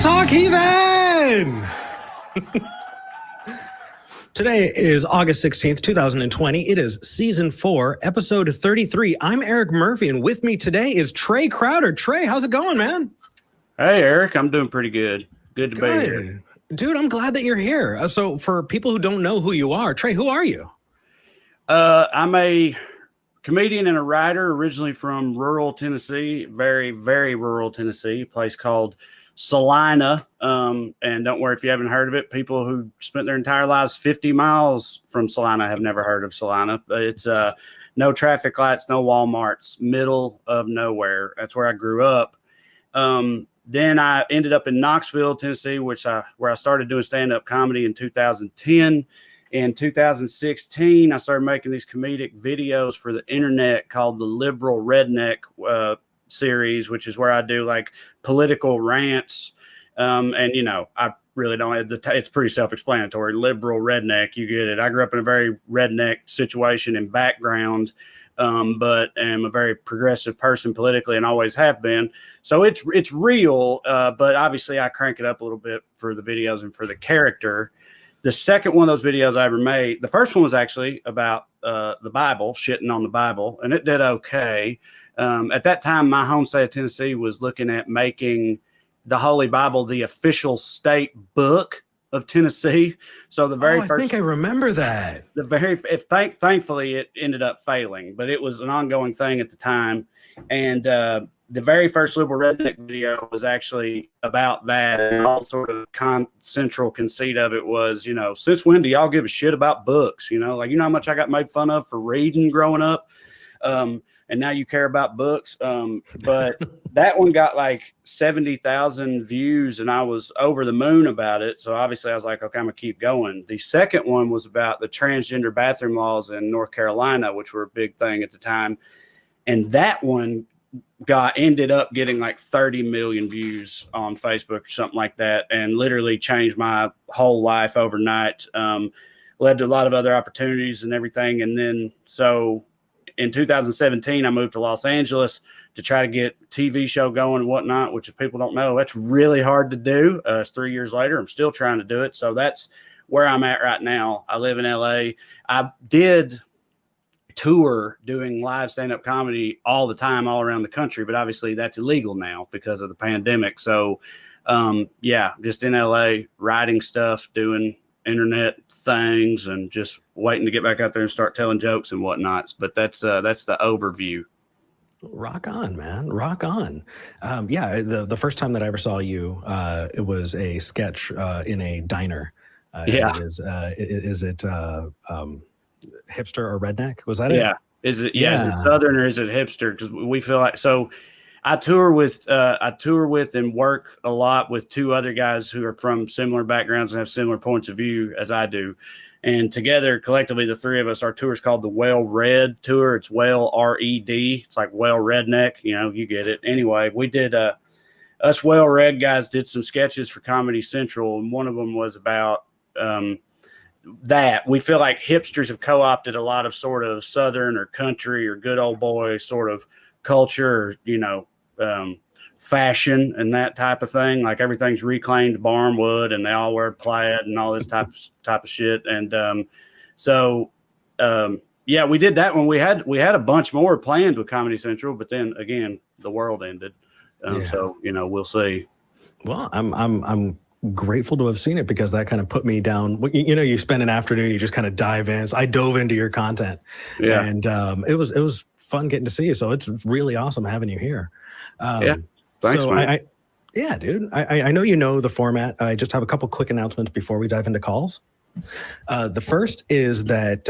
Talk Heathen! Today is August 16th, 2020. It is season 4, episode 33. I'm Eric Murphy, and with me today is Trae Crowder. Trae, how's it going, man? Hey, Eric, I'm doing pretty good. Good to be here. Dude, I'm glad that you're here. So for people who don't know who you are, Trae, who are you? I'm a comedian and a writer, originally from rural Tennessee, very, very rural Tennessee, a place called Salina. And don't worry if you haven't heard of it. People who spent their entire lives 50 miles from Salina have never heard of Salina. It's no traffic lights, no Walmarts, middle of nowhere. That's where I grew up. Then I ended up in Knoxville, Tennessee, where I started doing stand-up comedy in 2010. In 2016, I started making these comedic videos for the internet called the Liberal Redneck series, which is where I do like political rants. And, you know, I really don't have it's pretty self-explanatory. Liberal redneck, you get it. I grew up in a very redneck situation and background, but am a very progressive person politically and always have been. So it's real, but obviously I crank it up a little bit for the videos and for the character. The second one of those videos I ever made, the first one was actually about the Bible, shitting on the Bible, and it did okay. At that time, my home state of Tennessee was looking at making the Holy Bible the official state book of Tennessee. So the very first, I think I remember that. Thankfully, it ended up failing, but it was an ongoing thing at the time. And the very first Liberal Redneck video was actually about that, and all sort of central conceit of it was, you know, since when do y'all give a shit about books? You know, like, you know how much I got made fun of for reading growing up, and now you care about books. But that one got like 70,000 views, and I was over the moon about it. So obviously I was like, okay, I'm gonna keep going. The second one was about the transgender bathroom laws in North Carolina, which were a big thing at the time, and that one ended up getting like 30 million views on Facebook or something like that, and literally changed my whole life overnight. Led to a lot of other opportunities and everything. And then so in 2017, I moved to Los Angeles to try to get a TV show going and whatnot, which if people don't know, that's really hard to do. It's 3 years later. I'm still trying to do it. So that's where I'm at right now. I live in LA. I did tour doing live stand-up comedy all the time, all around the country, but obviously that's illegal now because of the pandemic. So yeah, just in LA, writing stuff, doing internet things, and just waiting to get back out there and start telling jokes and whatnots. But that's the overview. Rock on, man. Rock on. Yeah, the first time that I ever saw you, it was a sketch in a diner. Yeah. Is it hipster or redneck? Was that it? Yeah. Is it Southern or is it hipster? Because we feel like, so I tour with and work a lot with two other guys who are from similar backgrounds and have similar points of view as I do. And together, collectively, the three of us, our tour is called the Well Red Tour. It's Well R-E-D. It's like Well Redneck. You know, you get it. Anyway, we did, us Well Red guys did some sketches for Comedy Central, and one of them was about that we feel like hipsters have co-opted a lot of sort of Southern or country or good old boy sort of culture, or, you know, fashion and that type of thing. Like everything's reclaimed barnwood and they all wear plaid and all this type of shit. And yeah, we did that when we had a bunch more planned with Comedy Central, but then again, the world ended. So, you know, we'll see. Well, I'm grateful to have seen it, because that kind of put me down. You know, you spend an afternoon, you just kind of dive in. So I dove into your content, and it was fun getting to see you. So it's really awesome having you here. Yeah, thanks, so man. Yeah, dude. I know you know the format. I just have a couple quick announcements before we dive into calls. The first is that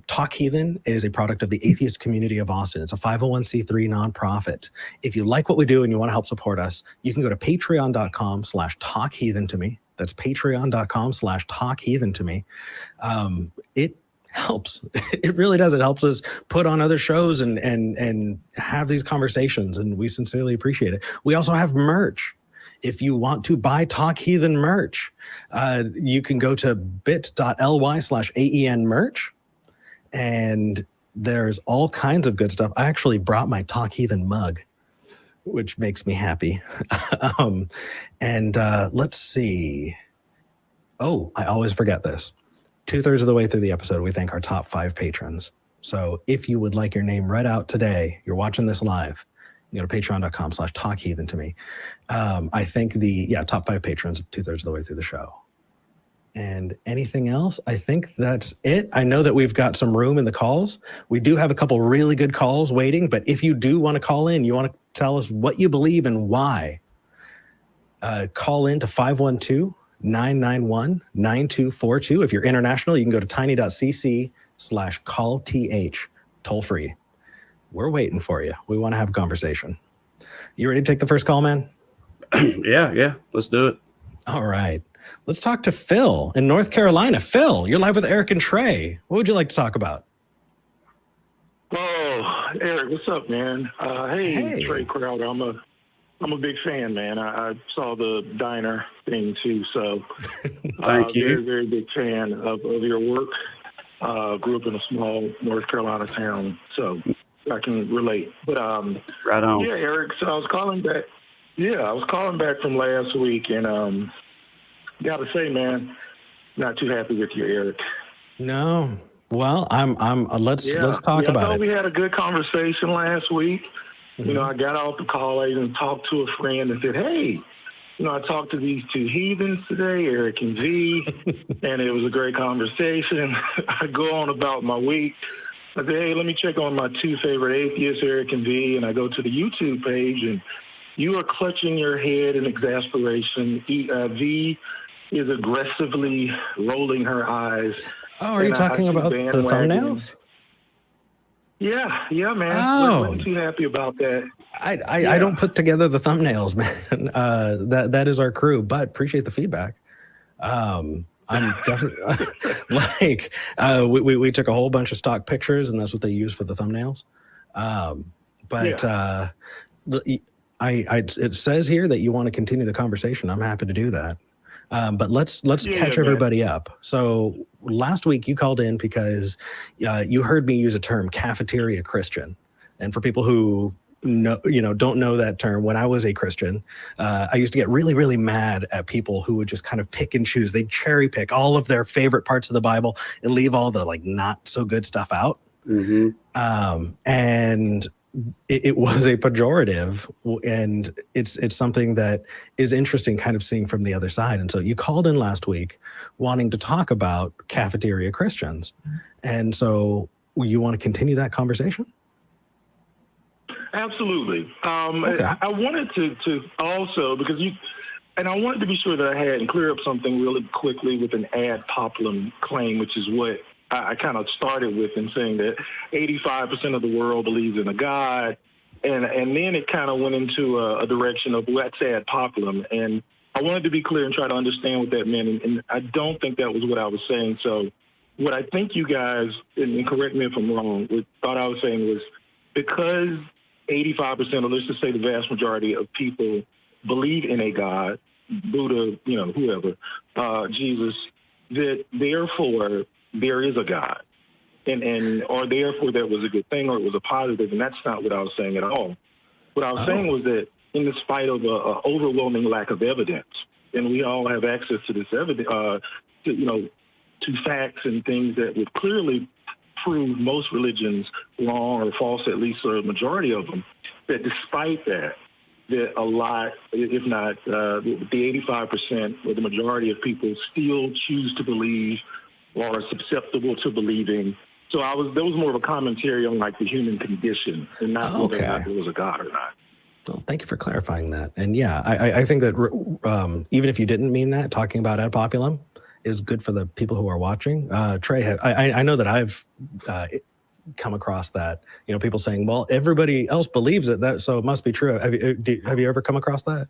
Talk Heathen is a product of the Atheist Community of Austin. It's a 501c3 nonprofit. If you like what we do and you want to help support us, you can go to patreon.com/talkheathen to me. That's patreon.com/talkheathen to me. It helps. It really does. It helps us put on other shows and have these conversations, and we sincerely appreciate it. We also have merch. If you want to buy Talk Heathen merch, you can go to bit.ly/AEN merch, and there's all kinds of good stuff. I actually brought my Talk Heathen mug, which makes me happy. And let's see. Oh, I always forget this. 2/3 of the way through the episode, we thank our top 5 patrons. So if you would like your name read out today, you're watching this live, you go to patreon.com/talkheathen to me. I think top 5 patrons 2/3 of the way through the show. And anything else? I think that's it. I know that we've got some room in the calls. We do have a couple really good calls waiting, but if you do want to call in, you want to tell us what you believe and why, call in to 512-991-9242. If you're international, you can go to tiny.cc/callth, toll free. We're waiting for you. We want to have a conversation. You ready to take the first call, man? Yeah. Let's do it. All right. Let's talk to Phil in North Carolina. Phil, you're live with Eric and Trae. What would you like to talk about? Oh, Eric, what's up, man? Hey, Trae Crowder. I'm a big fan, man. I saw the diner thing too, so thank you. Very, very big fan of your work. Grew up in a small North Carolina town, so I can relate. But right on. Yeah, Eric. So I was calling back. Yeah, I was calling back from last week, and gotta say, man, not too happy with you, Eric. No. Well, let's talk about I thought it. we had a good conversation last week. Mm-hmm. You know, I got off the call, I even talked to a friend and said, hey, you know, I talked to these 2 heathens today, Eric and V, and it was a great conversation. I go on about my week. I say, hey, let me check on my 2 favorite atheists, Eric and V, and I go to the YouTube page, and you are clutching your head in exasperation. V is aggressively rolling her eyes. Oh, are you talking about the thumbnails? Yeah, man. Oh. Wasn't too happy about that. I don't put together the thumbnails, man. That is our crew, but appreciate the feedback. I'm definitely we took a whole bunch of stock pictures, and that's what they use for the thumbnails. It says here that you want to continue the conversation. I'm happy to do that. But let's catch everybody up. So last week you called in because you heard me use a term, cafeteria Christian. And for people who don't know that term, when I was a Christian, I used to get really, really mad at people who would just kind of pick and choose. They'd cherry pick all of their favorite parts of the Bible and leave all the not so good stuff out. Mm-hmm. And it was a pejorative, and it's something that is interesting kind of seeing from the other side. And so you called in last week wanting to talk about cafeteria Christians. And so you want to continue that conversation? Absolutely. Okay. I wanted to also, because I wanted to be sure that I had and clear up something really quickly with an ad populum claim, which is what I kind of started with in saying that 85% of the world believes in a God, and then it kind of went into a direction of let's add populum, and I wanted to be clear and try to understand what that meant, and I don't think that was what I was saying. So what I think you guys, and correct me if I'm wrong, thought I was saying was because 85%, or let's just say the vast majority of people believe in a God, Buddha, whoever, Jesus, that therefore there is a God, or therefore that was a good thing, or it was a positive, and that's not what I was saying at all. What I was saying was that in spite of an overwhelming lack of evidence, and we all have access to this evidence, to facts and things that would clearly prove most religions wrong or false, at least a majority of them, that despite that a lot, if not the 85% or the majority of people still choose to believe or are susceptible to believing. So that was more of a commentary on the human condition, and not whether or not there was a God or not. Well, thank you for clarifying that. And yeah, I think that even if you didn't mean that, talking about ad populum is good for the people who are watching. Trae, I know that I've come across that, people saying, well, everybody else believes it, so it must be true. Have you ever come across that?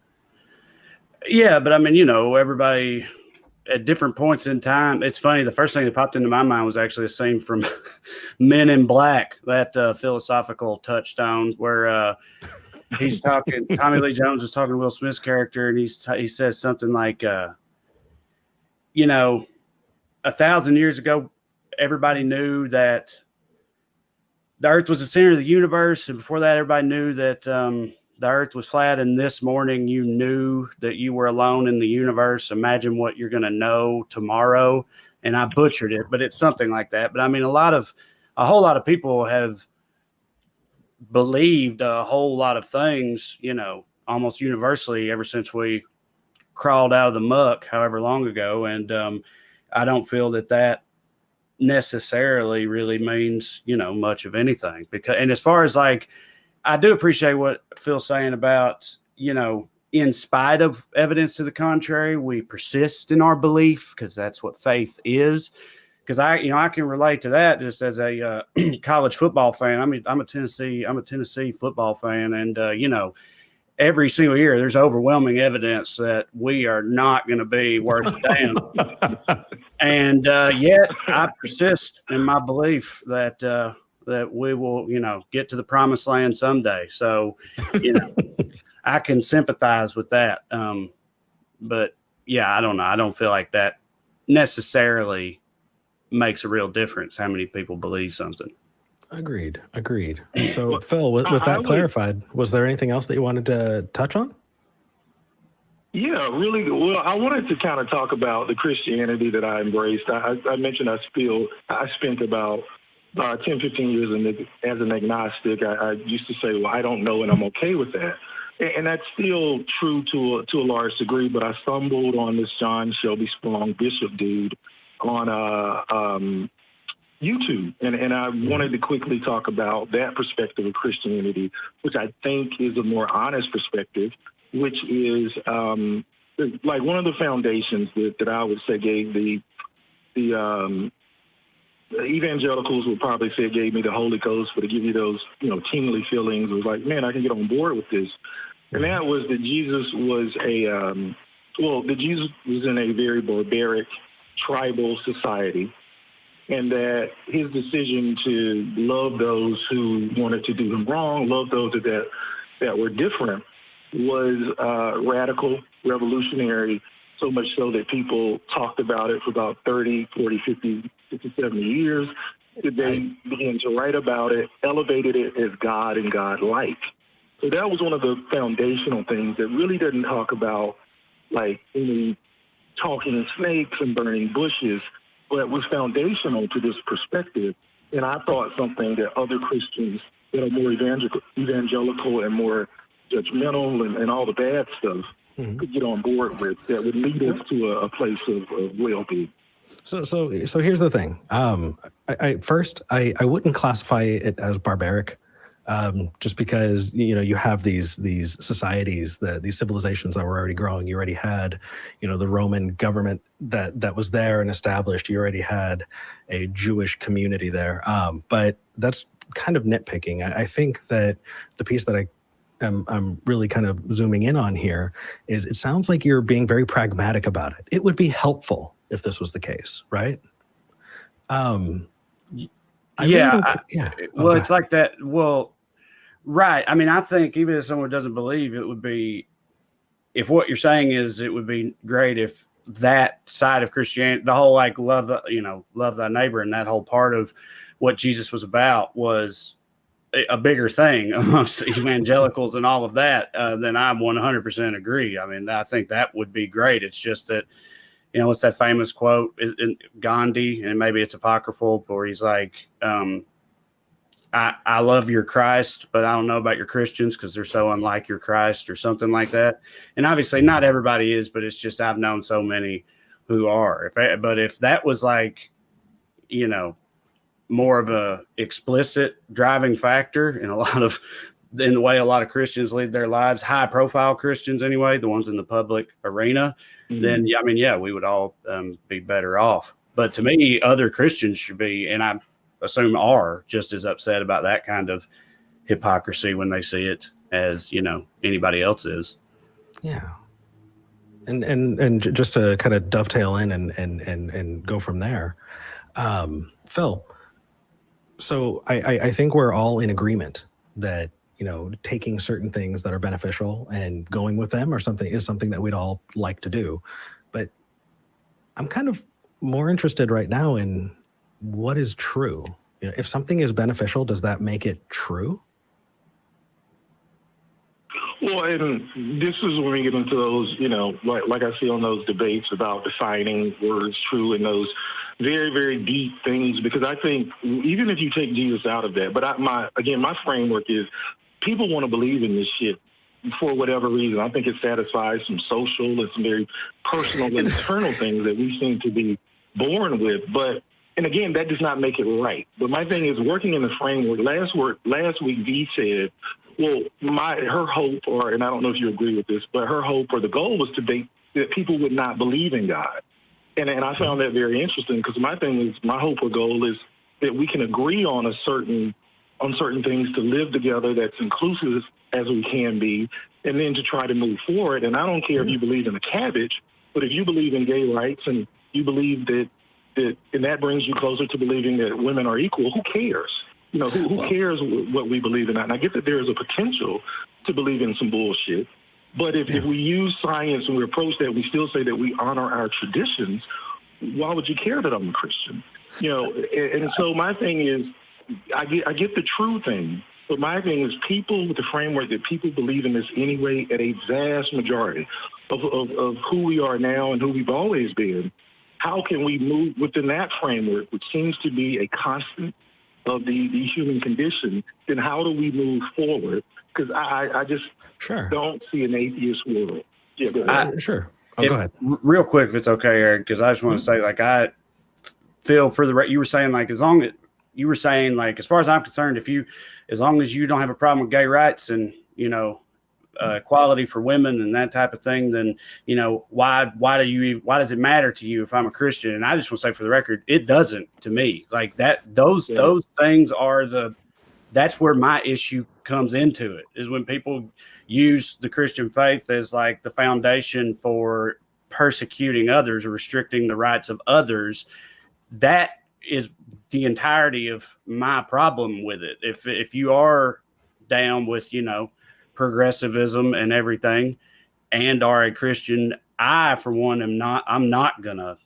Yeah, but I mean, everybody at different points in time. It's funny. The first thing that popped into my mind was actually a scene from Men in Black, that philosophical touchstone where he's talking, Tommy Lee Jones was talking to Will Smith's character, and he says something like, 1,000 years ago, everybody knew that the earth was the center of the universe. And before that, everybody knew that, the earth was flat and this morning you knew that you were alone in the universe, imagine what you're going to know tomorrow. And I butchered it, but it's something like that. But I mean, a whole lot of people have believed a whole lot of things, you know, almost universally ever since we crawled out of the muck however long ago. And I don't feel that necessarily really means, you know, much of anything. And as far as like, I do appreciate what Phil's saying about, you know, in spite of evidence to the contrary, we persist in our belief, because that's what faith is. Because I can relate to that just as a college football fan. I mean, I'm a Tennessee football fan, and you know, every single year there's overwhelming evidence that we are not going to be worth a damn. And yet I persist in my belief that that we will, you know, get to the promised land someday. So, you know, I can sympathize with that. But yeah, I don't know. I don't feel like that necessarily makes a real difference how many people believe something. Agreed. So Phil, with that clarified, was there anything else that you wanted to touch on? Yeah, really. Well, I wanted to kind of talk about the Christianity that I embraced. I mentioned I spent about 10, 15 years as an agnostic. I used to say, well, I don't know, and I'm okay with that. And that's still true to a large degree, but I stumbled on this John Shelby Spong Bishop dude on YouTube. And I wanted to quickly talk about that perspective of Christianity, which I think is a more honest perspective, which is like one of the foundations that I would say gave the evangelicals would probably say it gave me the Holy Ghost, but to give you those, you know, tingly feelings, it was like, man, I can get on board with this. And that was that Jesus was Jesus was in a very barbaric tribal society, and that his decision to love those who wanted to do him wrong, love those that were different, was radical, revolutionary, so much so that people talked about it for about 30, 40, 50, 60, 70 years. They began to write about it, elevated it as God and God-like. So that was one of the foundational things that really didn't talk about like any talking snakes and burning bushes, but was foundational to this perspective. And I thought something that other Christians that are more evangelical and more judgmental and all the bad stuff could get on board with, that would lead us to a place of well-being. So here's the thing. I wouldn't classify it as barbaric, just because, you know, you have these societies, these civilizations that were already growing. You already had, you know, the Roman government that was there and established. You already had a Jewish community there. But that's kind of nitpicking. I think that the piece that I'm really kind of zooming in on here is it sounds like you're being very pragmatic about it. It would be helpful if this was the case, right? Well, it's like that. Well, right. I mean, I think even if someone doesn't believe, it would be, if what you're saying is, it would be great if that side of Christianity, the whole like love thy neighbor, and that whole part of what Jesus was about was a bigger thing amongst evangelicals and all of that, then I 100% agree. I mean, I think that would be great. It's just that, you know, what's that famous quote in Gandhi, and maybe it's apocryphal, where he's like, I love your Christ, but I don't know about your Christians because they're so unlike your Christ, or something like that. And obviously not everybody is, but it's just, I've known so many who are. But if that was like, you know, more of a explicit driving factor in the way a lot of Christians lead their lives, high profile Christians anyway, the ones in the public arena, then I mean, yeah, we would all be better off. But to me, other Christians should be, and I assume are, just as upset about that kind of hypocrisy when they see it as, you know, anybody else is. Yeah. And just to kind of dovetail in and go from there, Phil, so I think we're all in agreement that, you know, taking certain things that are beneficial and going with them is something that we'd all like to do. But I'm kind of more interested right now in what is true. You know, if something is beneficial, does that make it true? Well, and this is when we get into those, like I see on those debates about defining words true and those very, very deep things, because I think even if you take Jesus out of that, but my framework is people want to believe in this shit for whatever reason. I think it satisfies some social and some very personal and internal things that we seem to be born with. And again, that does not make it right. But my thing is working in the framework. Last week, Dee said, well, her hope, and I don't know if you agree with this, but her hope or the goal was that people would not believe in God. And I found that very interesting, because my hope or goal is that we can agree on certain things to live together that's inclusive as we can be, and then to try to move forward. And I don't care if you believe in a cabbage, but if you believe in gay rights and you believe that and that brings you closer to believing that women are equal, who cares? Who cares what we believe in? And I get that there is a potential to believe in some bullshit. But if we use science and we approach that, we still say that we honor our traditions, why would you care that I'm a Christian? And so my thing is, I get the true thing, but my thing is people with the framework that people believe in this anyway at a vast majority of who we are now and who we've always been. How can we move within that framework, which seems to be a constant of the human condition? Then how do we move forward? Because I just don't see an atheist world. Yeah, go ahead. Sure. Go ahead. Real quick, if it's okay, Eric, because I just want to say, I feel for you were saying, as far as I'm concerned, as long as you don't have a problem with gay rights and, equality for women and that type of thing, then, why does it matter to you if I'm a Christian? And I just want to say for the record, it doesn't to me. Like that, those things are that's where my issue comes into it, is when people use the Christian faith as like the foundation for persecuting others or restricting the rights of others. That is the entirety of my problem with it. If you are down with, progressivism and everything and are a Christian, I, for one, I'm not going to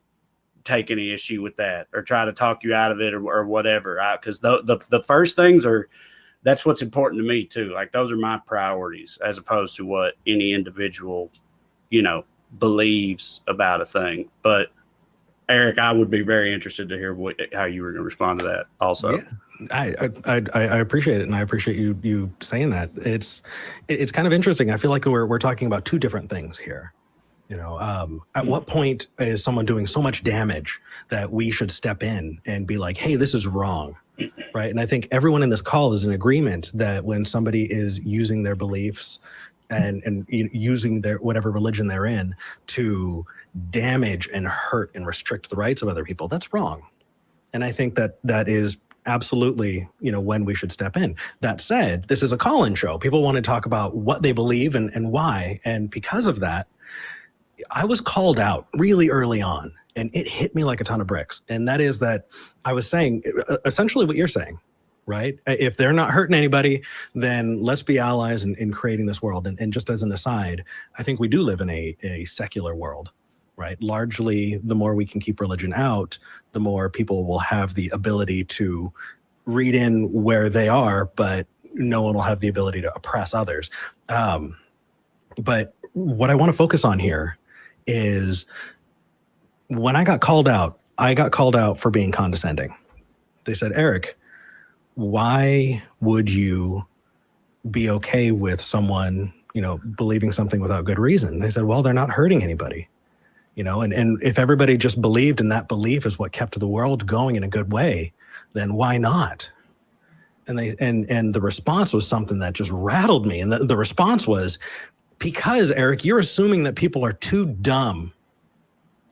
take any issue with that or try to talk you out of it or whatever. Because the first things that's what's important to me too. Like those are my priorities as opposed to what any individual, believes about a thing. But Eric, I would be very interested to hear how you were going to respond to that also. Yeah. I appreciate it, and I appreciate you saying that. It's kind of interesting. I feel like we're talking about two different things here. At what point is someone doing so much damage that we should step in and be like, hey, this is wrong, right? And I think everyone in this call is in agreement that when somebody is using their beliefs and using their whatever religion they're in to damage and hurt and restrict the rights of other people, that's wrong. And I think that is absolutely, when we should step in. That said, this is a call-in show. People want to talk about what they believe and why. And because of that, I was called out really early on, and it hit me like a ton of bricks. And that is that I was saying essentially what you're saying, right? If they're not hurting anybody, then let's be allies in creating this world. And just as an aside, I think we do live in a secular world, right? Largely, the more we can keep religion out, the more people will have the ability to read in where they are, but no one will have the ability to oppress others. But what I want to focus on here is when I got called out for being condescending. They said, Eric, why would you be okay with someone, believing something without good reason? They said, well, they're not hurting anybody. And if everybody just believed and that belief is what kept the world going in a good way, then why not? And the response was something that just rattled me. And the response was, because, Eric, you're assuming that people are too dumb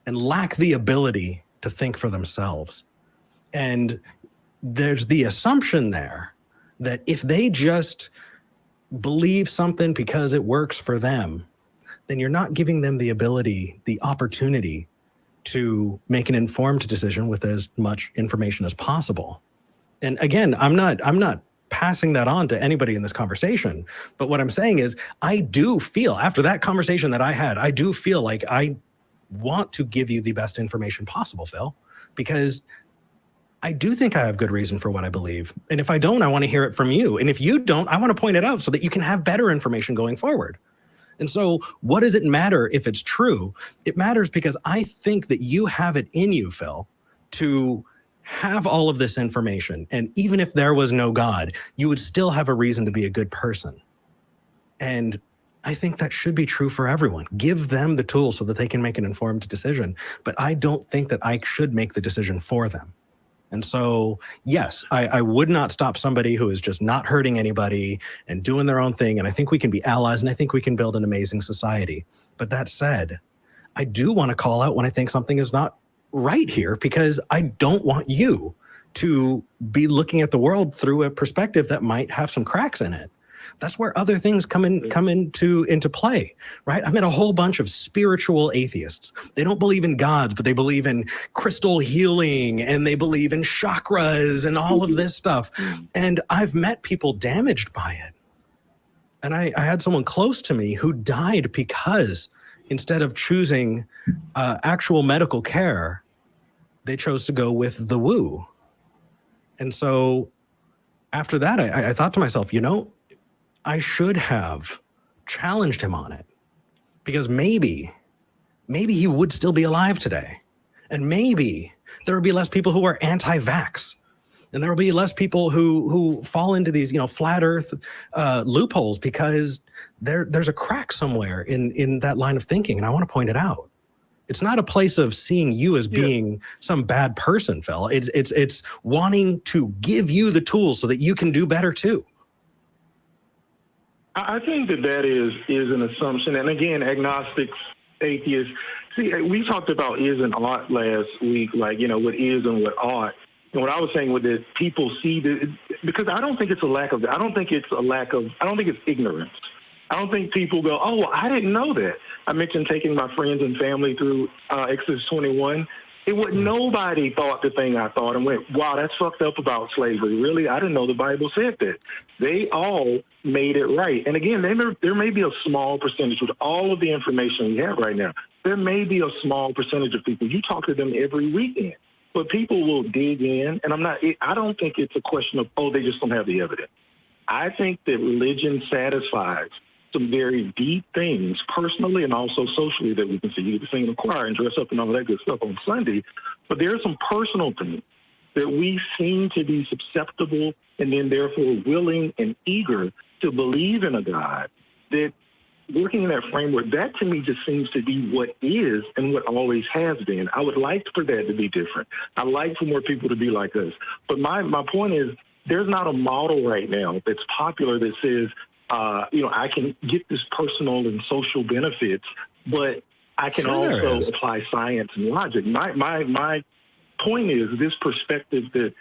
and lack the ability to think for themselves. And there's the assumption there that if they just believe something because it works for them, then you're not giving them the ability, the opportunity to make an informed decision with as much information as possible. And again, I'm not passing that on to anybody in this conversation, but what I'm saying is I do feel, after that conversation that I had, I do feel like I want to give you the best information possible, Phil, because I do think I have good reason for what I believe. And if I don't, I want to hear it from you. And if you don't, I want to point it out so that you can have better information going forward. And so what does it matter if it's true? It matters because I think that you have it in you, Phil, to have all of this information. And even if there was no God, you would still have a reason to be a good person. And I think that should be true for everyone. Give them the tools so that they can make an informed decision. But I don't think that I should make the decision for them. And so, yes, I would not stop somebody who is just not hurting anybody and doing their own thing. And I think we can be allies, and I think we can build an amazing society. But that said, I do want to call out when I think something is not right here, because I don't want you to be looking at the world through a perspective that might have some cracks in it. That's where other things come into play, right? I met a whole bunch of spiritual atheists. They don't believe in gods, but they believe in crystal healing, and they believe in chakras and all of this stuff. And I've met people damaged by it. And I had someone close to me who died because instead of choosing actual medical care, they chose to go with the woo. And so after that, I thought to myself, I should have challenged him on it, because maybe he would still be alive today. And maybe there would be less people who are anti-vax, and there will be less people who fall into these, flat earth loopholes, because there's a crack somewhere in that line of thinking. And I want to point it out. It's not a place of seeing you as being some bad person, Phil. It's wanting to give you the tools so that you can do better too. I think that is an assumption. And again, agnostics, atheists, see, we talked about is and ought last week, like, what is and what ought. And what I was saying was that people see that, because I don't think it's ignorance. I don't think people go, oh, well, I didn't know that. I mentioned taking my friends and family through Exodus 21. It would nobody thought the thing I thought and went, wow, that's fucked up about slavery. Really? I didn't know the Bible said that. They all made it right. And again, there may be a small percentage with all of the information we have right now. There may be a small percentage of people. You talk to them every weekend, but people will dig in. And I don't think it's a question of, oh, they just don't have the evidence. I think that religion satisfies some very deep things personally and also socially that we can see. You can sing in a choir and dress up and all that good stuff on Sunday, but there are some personal things that we seem to be susceptible and then therefore willing and eager to believe in a God that, working in that framework, that to me just seems to be what is and what always has been. I would like for that to be different. I like for more people to be like us. But my point is, there's not a model right now that's popular that says, I can get this personal and social benefits, but I can also apply science and logic. My point is this perspective that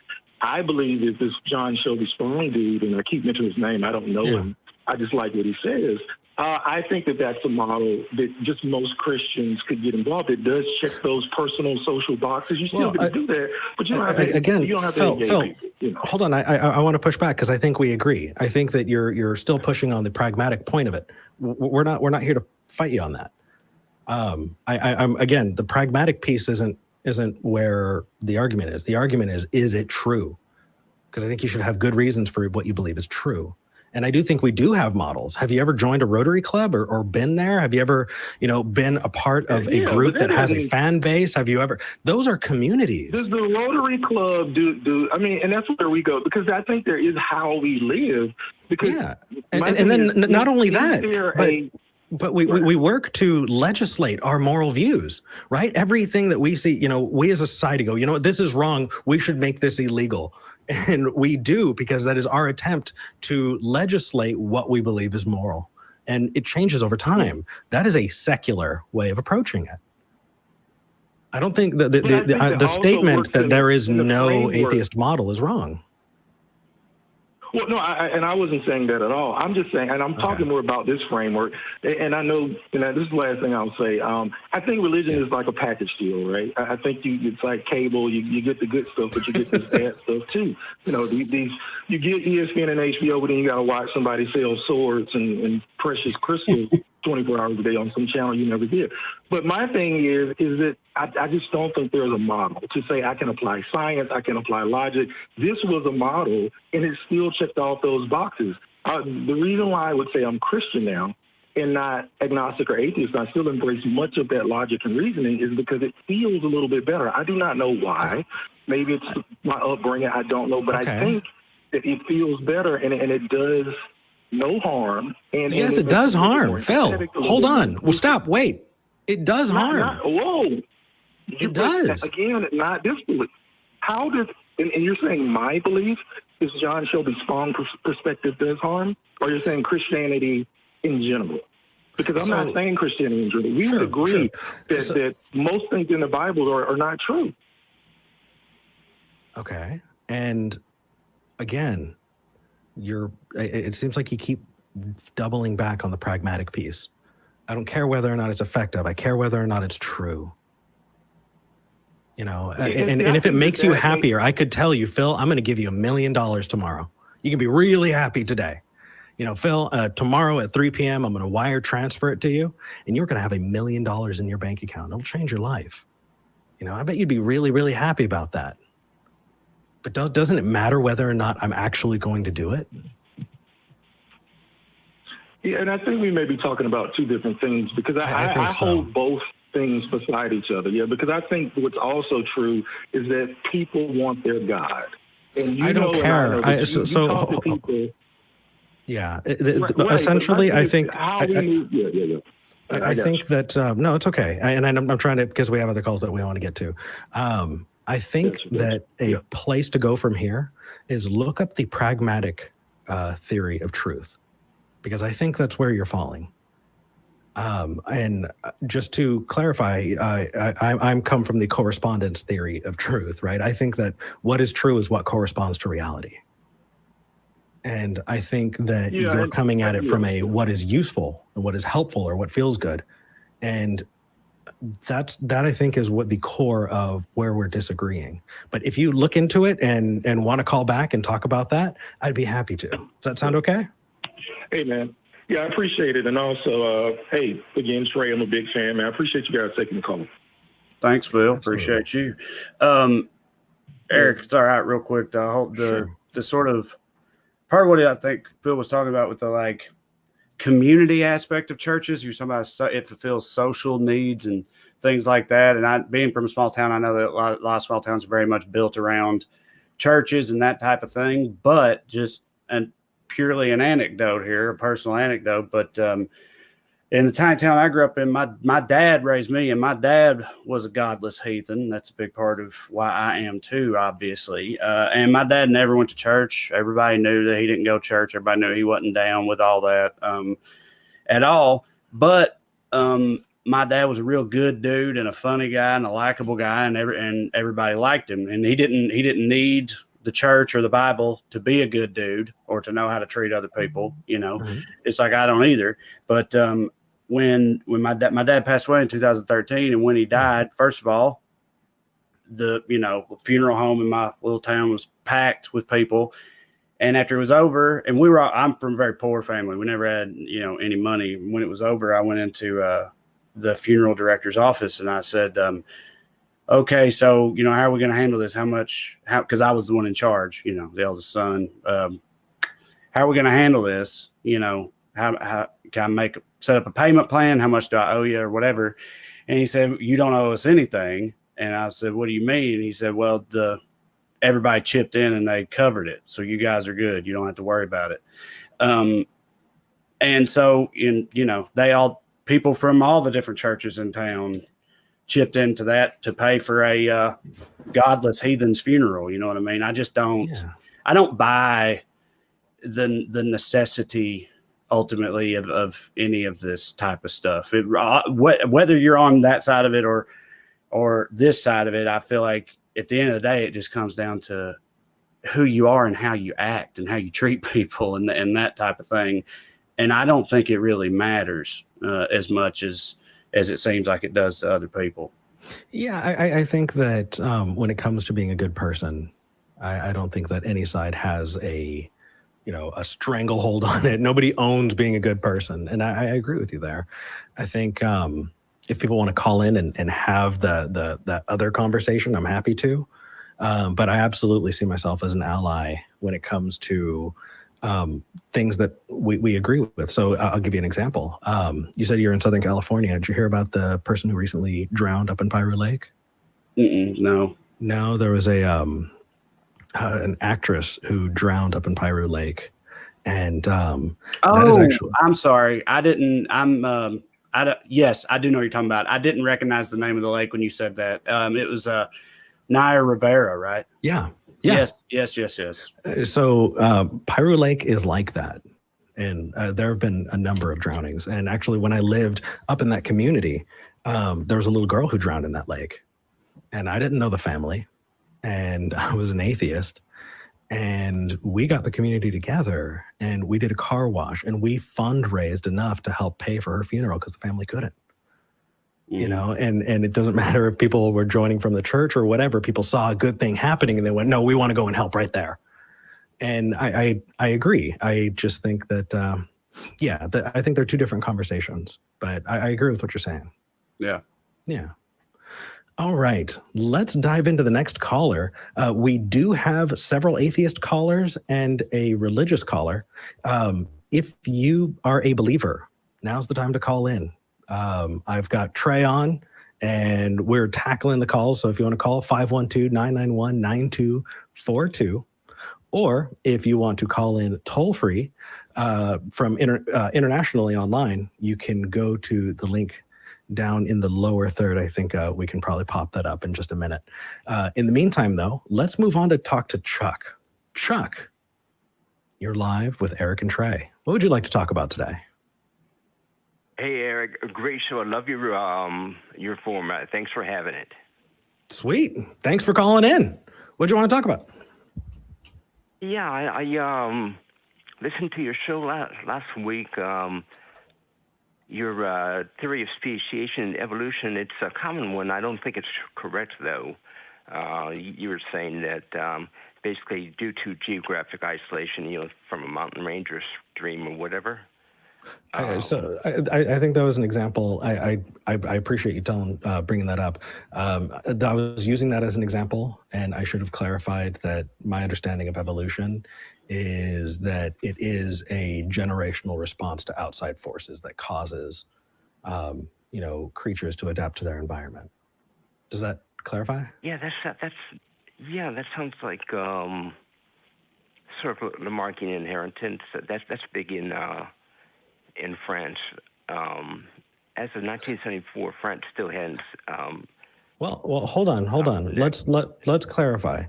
I believe is this John Shelby Strong dude, and I keep mentioning his name. I don't know him. I just like what he says. I think that's a model that just most Christians could get involved. It does check those personal social boxes. You still get to do that, but you don't have to. Again, you don't have Phil, to engage people. Hold on. I want to push back, because I think we agree. I think that you're still pushing on the pragmatic point of it. We're not here to fight you on that. I'm again, the pragmatic piece isn't where the argument is. The argument is it true? Because I think you should have good reasons for what you believe is true. And I do think we do have models. Have you ever joined a Rotary Club or been there? Have you ever, been a part of a group that has a fan base? Have you ever? Those are communities. Does the Rotary Club and that's where we go, because I think there is how we live. Because and then not only that, but we work to legislate our moral views, right? Everything that we see, we as a society go, this is wrong. We should make this illegal. And we do, because that is our attempt to legislate what we believe is moral. And it changes over time. That is a secular way of approaching it. I don't think that the statement that there is no atheist model is wrong. Well, no, I wasn't saying that at all. I'm just saying, and I'm talking more about this framework. And I know, this is the last thing I'll say. I think religion is like a package deal, right? I think it's like cable. You get the good stuff, but you get this bad stuff too. You get ESPN and HBO, but then you got to watch somebody sell swords and precious crystals 24 hours a day on some channel you never did. But my thing is that I just don't think there's a model to say I can apply science, I can apply logic. This was a model, and it still checked off those boxes. The reason why I would say I'm Christian now and not agnostic or atheist, I still embrace much of that logic and reasoning, is because it feels a little bit better. I do not know why. Maybe it's my upbringing. I don't know. But I think that it feels better, and it does no harm. And yes, it does harm. Phil, hold on. Well, stop. Wait. It does harm. Whoa. It does. Again, not disbelief. How does, and you're saying my belief is John Shelby Spong perspective does harm? Or you're saying Christianity in general? Because I'm not saying Christianity in general. We would agree that most things in the Bible are not true. Okay. And again, it seems like you keep doubling back on the pragmatic piece. I don't care whether or not it's effective. I care whether or not it's true. You know, and if it makes you happier, I could tell you, Phil, I'm going to give you $1 million tomorrow. You can be really happy today. You know, Phil, tomorrow at 3 p.m., I'm going to wire transfer it to you, and you're going to have $1 million in your bank account. It'll change your life. You know, I bet you'd be really, really happy about that. But doesn't it matter whether or not I'm actually going to do it? Yeah, and I think we may be talking about two different things, because I hold both things beside each other. Yeah, because I think what's also true is that people want their God. And I don't care. Yeah, essentially, I think. I think that no, it's okay, and I'm trying to, because we have other calls that we want to get to. I think that a place to go from here is look up the pragmatic theory of truth, because I think that's where you're falling. And just to clarify, I'm come from the correspondence theory of truth, right? I think that what is true is what corresponds to reality. And I think that you're coming at it from a what is useful and what is helpful or what feels good. And that I think is what the core of where we're disagreeing. But if you look into it and want to call back and talk about that, I'd be happy to. Does that sound okay? Hey, man. Yeah, I appreciate it. And also, hey, again, Trae, I'm a big fan, man. I appreciate you guys taking the call. Thanks, Phil. Appreciate you. Eric, it's all right, real quick. The sort of part of what I think Phil was talking about with the like community aspect of churches, you're talking about it fulfills social needs and things like that. And being from a small town, I know that a lot of small towns are very much built around churches and that type of thing. But just purely an anecdote here, a personal anecdote, but in the tiny town I grew up in, my dad raised me, and my dad was a godless heathen. That's a big part of why I am too, obviously. And my dad never went to church. Everybody knew that he didn't go to church. Everybody knew he wasn't down with all that at all. But my dad was a real good dude and a funny guy and a likable guy, and everybody liked him. And he didn't need the church or the Bible to be a good dude or to know how to treat other people. You know, It's like, I don't either. But when my dad passed away in 2013, and when he died, first of all, the funeral home in my little town was packed with people. And after it was over, and I'm from a very poor family. We never had, any money. When it was over, I went into the funeral director's office, and I said, okay, so, how are we going to handle this? Because I was the one in charge, the eldest son. How are we going to handle this? How can I set up a payment plan? How much do I owe you or whatever? And he said, you don't owe us anything. And I said, what do you mean? And he said, well, everybody chipped in and they covered it. So you guys are good. You don't have to worry about it. And so, people from all the different churches in town chipped into that to pay for a godless heathen's funeral. You know what I mean? I just don't. Yeah. I don't buy the necessity ultimately of any of this type of stuff. Whether you're on that side of it or this side of it, I feel like at the end of the day, it just comes down to who you are and how you act and how you treat people and that type of thing. And I don't think it really matters as much as it seems like it does to other people. Yeah, I think that when it comes to being a good person, I don't think that any side has a stranglehold on it. Nobody owns being a good person. And I agree with you there. I think if people want to call in and have that other conversation, I'm happy to. But I absolutely see myself as an ally when it comes to things that we agree with. So I'll give you an example. You said you're in Southern California. Did you hear about the person who recently drowned up in Piru Lake? No. No, there was an actress who drowned up in Piru Lake, and that is actually. I'm sorry. I didn't. Yes, I do know what you're talking about. I didn't recognize the name of the lake when you said that. It was Naya Rivera, right? Yeah. Yes. So Piru Lake is like that. And there have been a number of drownings. And actually, when I lived up in that community, there was a little girl who drowned in that lake. And I didn't know the family. And I was an atheist. And we got the community together and we did a car wash and we fundraised enough to help pay for her funeral because the family couldn't. You know, and it doesn't matter if people were joining from the church or whatever. People saw a good thing happening and they went, no, we want to go and help right there. And I agree. I just think that, I think they're two different conversations, but I agree with what you're saying. Yeah. All right, let's dive into the next caller. We do have several atheist callers and a religious caller. If you are a believer, now's the time to call in. I've got Trae on, and we're tackling the calls. So if you want to call, 512-991-9242. Or if you want to call in toll-free from internationally online, you can go to the link down in the lower third. I think we can probably pop that up in just a minute. In the meantime, though, let's move on to talk to Chuck. Chuck, you're live with Eric and Trae. What would you like to talk about today? Hey, Eric, great show. I love your format. Thanks for having it. Sweet. Thanks for calling in. What do you want to talk about? Yeah, I listened to your show last week. Your theory of speciation and evolution, it's a common one. I don't think it's correct, though. You were saying that basically due to geographic isolation, from a mountain range or stream or whatever. So I think that was an example. I appreciate you bringing that up. I was using that as an example, and I should have clarified that my understanding of evolution is that it is a generational response to outside forces that causes, creatures to adapt to their environment. Does that clarify? Yeah, that sounds like sort of Lamarckian inheritance. That's big in France. As of 1974, France still hadn't. Well, hold on. Let's clarify.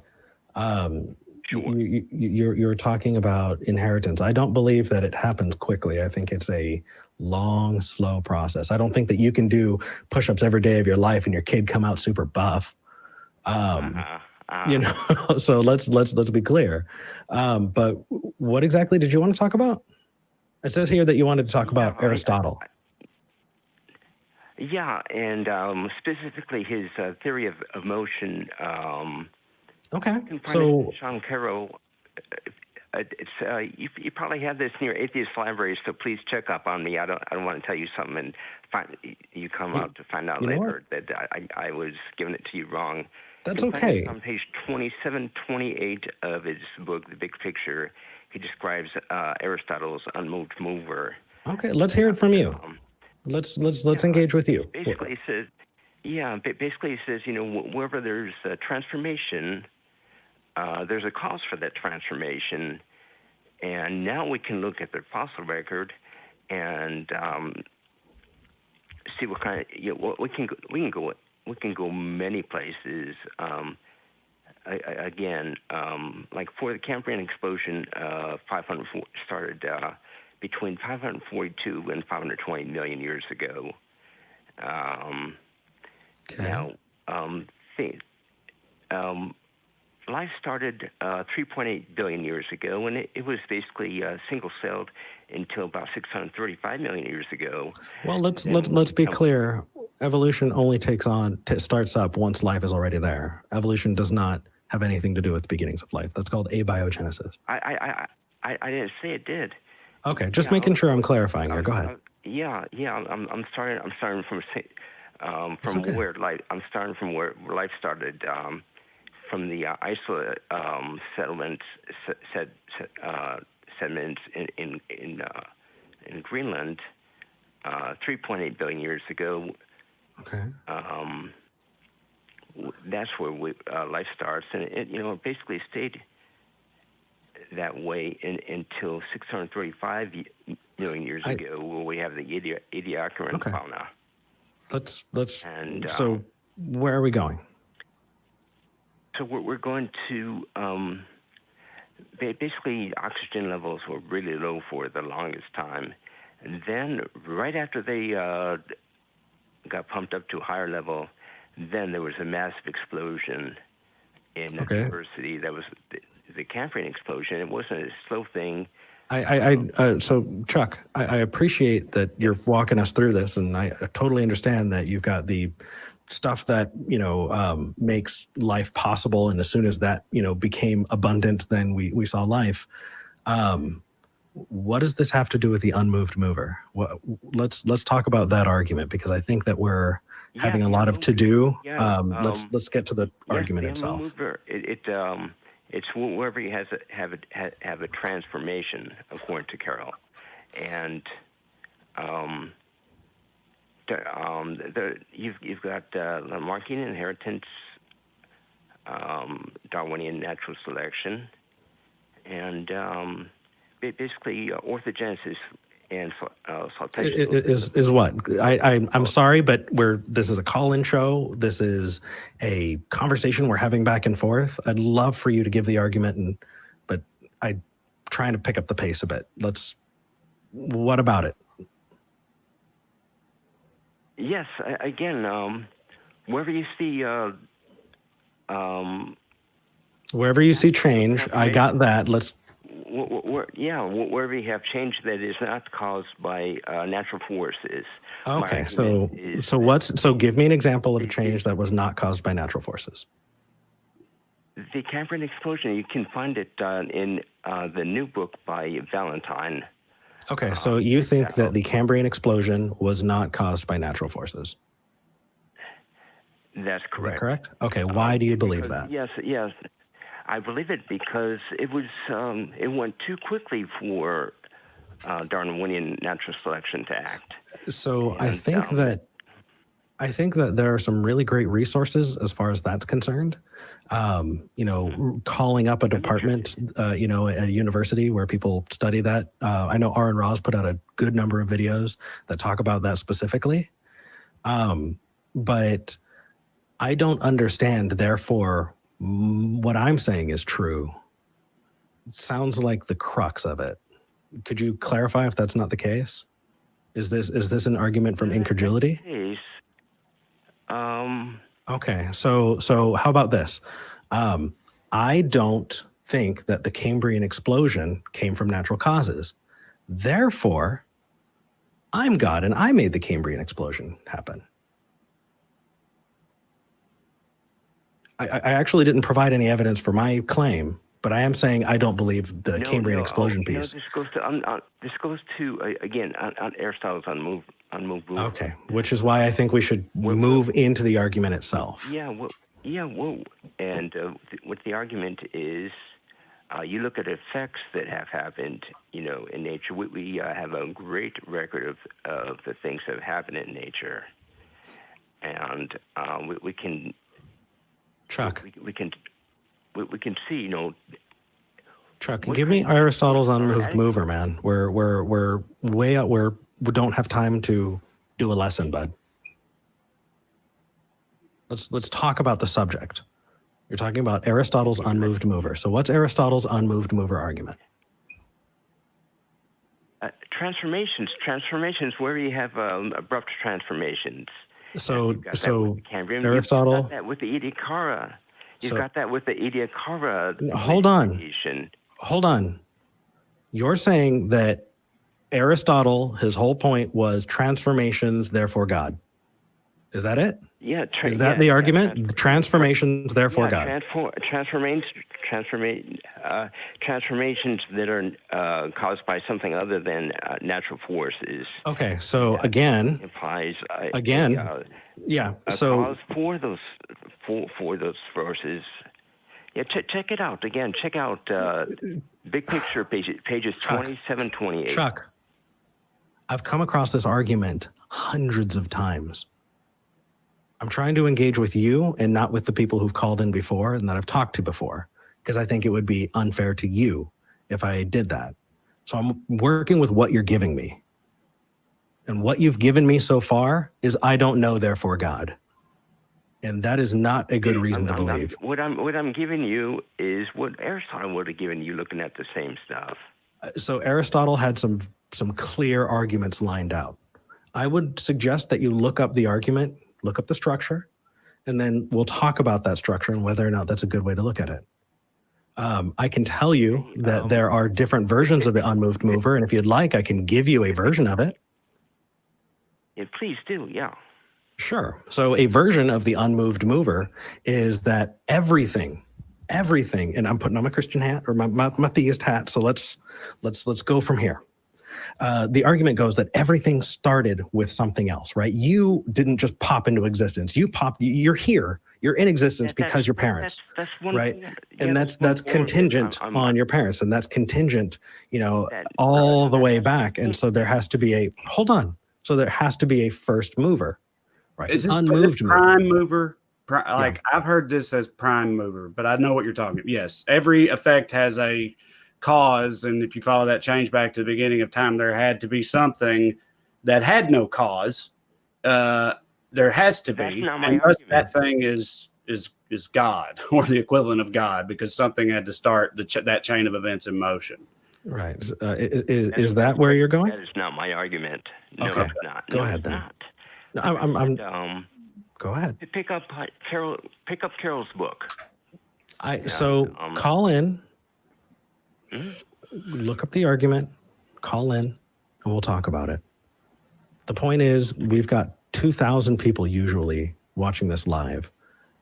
Sure. You're talking about inheritance. I don't believe that it happens quickly. I think it's a long, slow process. I don't think that you can do push-ups every day of your life and your kid come out super buff. So let's be clear. But what exactly did you want to talk about? It says here that you wanted to talk about Aristotle. And specifically his theory of motion. Okay. So Sean Carroll, you probably have this in your atheist library, so please check up on me. I don't want to tell you something and you come out to find out later that I was giving it to you wrong. That's okay. On page 27, 28 of his book, The Big Picture, he describes Aristotle's unmoved mover. Okay, let's hear it from you. Let's engage with you. Basically, he says, wherever there's a transformation, there's a cause for that transformation, and now we can look at the fossil record and see what kind of we can go many places. Like for the Cambrian explosion, 504 started between 542 and 520 million years ago. Okay. Now, life started 3.8 billion years ago, and it was basically single-celled until about 635 million years ago. Well, let's be clear. Evolution only starts up once life is already there. Evolution does not have anything to do with the beginnings of life. That's called abiogenesis. I didn't say it did. Okay, just making sure I'm clarifying here. Go ahead. I'm starting from where life. I'm starting from where life started. From the isolate settlements sediments in Greenland 3.8 billion years ago. Okay. That's where life starts, and it basically stayed that way until 635 million years ago, where we have the Ediacaran fauna. So where are we going? So we're going to basically oxygen levels were really low for the longest time, and then right after they got pumped up to a higher level, then there was a massive explosion in diversity. That was the Cambrian explosion. It wasn't a slow thing. So Chuck, I appreciate that you're walking us through this, and I totally understand that you've got the stuff that makes life possible, and as soon as that became abundant, then we saw life. What does this have to do with the unmoved mover? Let's talk about that argument, because I think that we're having a lot of to do. Let's get to the argument itself. Mover, it's wherever you have a transformation, according to Carroll, and you've got Lamarckian inheritance, Darwinian natural selection, and basically orthogenesis and saltation. Is what? I'm sorry, but this is a call-in show. This is a conversation we're having back and forth. I'd love for you to give the argument, but I'm trying to pick up the pace a bit. What about it? Yes, again, wherever you see wherever you see change, I got that. Wherever you have change that is not caused by natural forces. Okay, so give me an example of a change that was not caused by natural forces. The Cambrian explosion, you can find it in the new book by Valentine. Okay, so you think that the Cambrian explosion was not caused by natural forces? That's correct. Is that correct? Okay, why do you believe that? Yes. I believe it because it went too quickly for Darwinian natural selection to act. So I think that there are some really great resources as far as that's concerned. Calling up a department, at a university where people study that. I know Aaron Ross put out a good number of videos that talk about that specifically. But I don't understand, therefore, what I'm saying is true. It sounds like the crux of it. Could you clarify if that's not the case? Is this an argument from incredulity? Okay, so how about this? I don't think that the Cambrian explosion came from natural causes. Therefore, I'm God and I made the Cambrian explosion happen. I actually didn't provide any evidence for my claim, but I am saying I don't believe the Cambrian explosion piece. This goes to again on Aristotle's unmoved mover. Okay, which is why I think we should move into the argument itself. And what the argument is, you look at effects that have happened, in nature. We have a great record of the things that have happened in nature, and we can. Chuck, we can see, Chuck, give me Aristotle's unmoved mover, man. We're way out. We don't have time to do a lesson, bud. Let's talk about the subject. You're talking about Aristotle's unmoved mover. So what's Aristotle's unmoved mover argument? Transformations where you have abrupt transformations. So Cambrian, Aristotle. You've got that with the Ediacara. Got that with the Ediacara. Hold on. You're saying that Aristotle, his whole point was transformations, therefore God. Is that it? Yeah. Is that the argument? Transformations, therefore God. Transformations that are caused by something other than natural forces. Okay, so again, implies cause for those forces. Yeah, check it out again. Check out Big Picture pages 27, 28. Chuck, I've come across this argument hundreds of times. I'm trying to engage with you and not with the people who've called in before and that I've talked to before, because I think it would be unfair to you if I did that. So I'm working with what you're giving me. And what you've given me so far is I don't know, therefore God. And that is not a good reason to believe. What I'm giving you is what Aristotle would have given you looking at the same stuff. So Aristotle had some clear arguments lined out. I would suggest that you look up the argument, look up the structure, and then we'll talk about that structure and whether or not that's a good way to look at it. I can tell you that there are different versions of the unmoved mover, and if you'd like, I can give you a version of it. Yeah, please do, yeah. Sure. So a version of the unmoved mover is that everything, and I'm putting on my Christian hat or my theist hat. So let's go from here. The argument goes that everything started with something else, right? You didn't just pop into existence. You're here. You're in existence because your parents, that's one right? thing, And that's contingent on your parents, and that's contingent, all the way back. And so there has to be hold on. So there has to be a first mover, right? Is this unmoved prime mover? I've heard this as prime mover, but I know what you're talking about. Yes, every effect has a cause, and if you follow that change back to the beginning of time, there had to be something that had no cause. There has to be, and that thing is God, or the equivalent of God, because something had to start that chain of events in motion. Right. Is that where you're going? That is not my argument. No, okay. It's not. Go ahead then. I'm go ahead. Pick up Carol's book. Call in, look up the argument, call in, and we'll talk about it. The point is, we've got 2,000 people usually watching this live,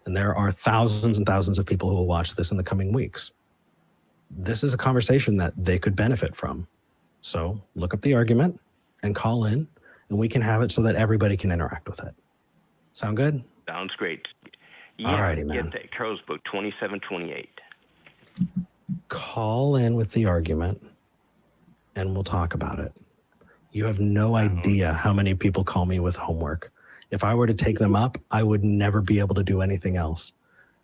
and there are thousands and thousands of people who will watch this in the coming weeks. This is a conversation that they could benefit from. So look up the argument and call in, and we can have it so that everybody can interact with it. Sound good? Sounds great. Yeah, all righty, man. Get that Carol's book, 2728. Call in with the argument, and we'll talk about it. You have no idea how many people call me with homework. If I were to take them up, I would never be able to do anything else.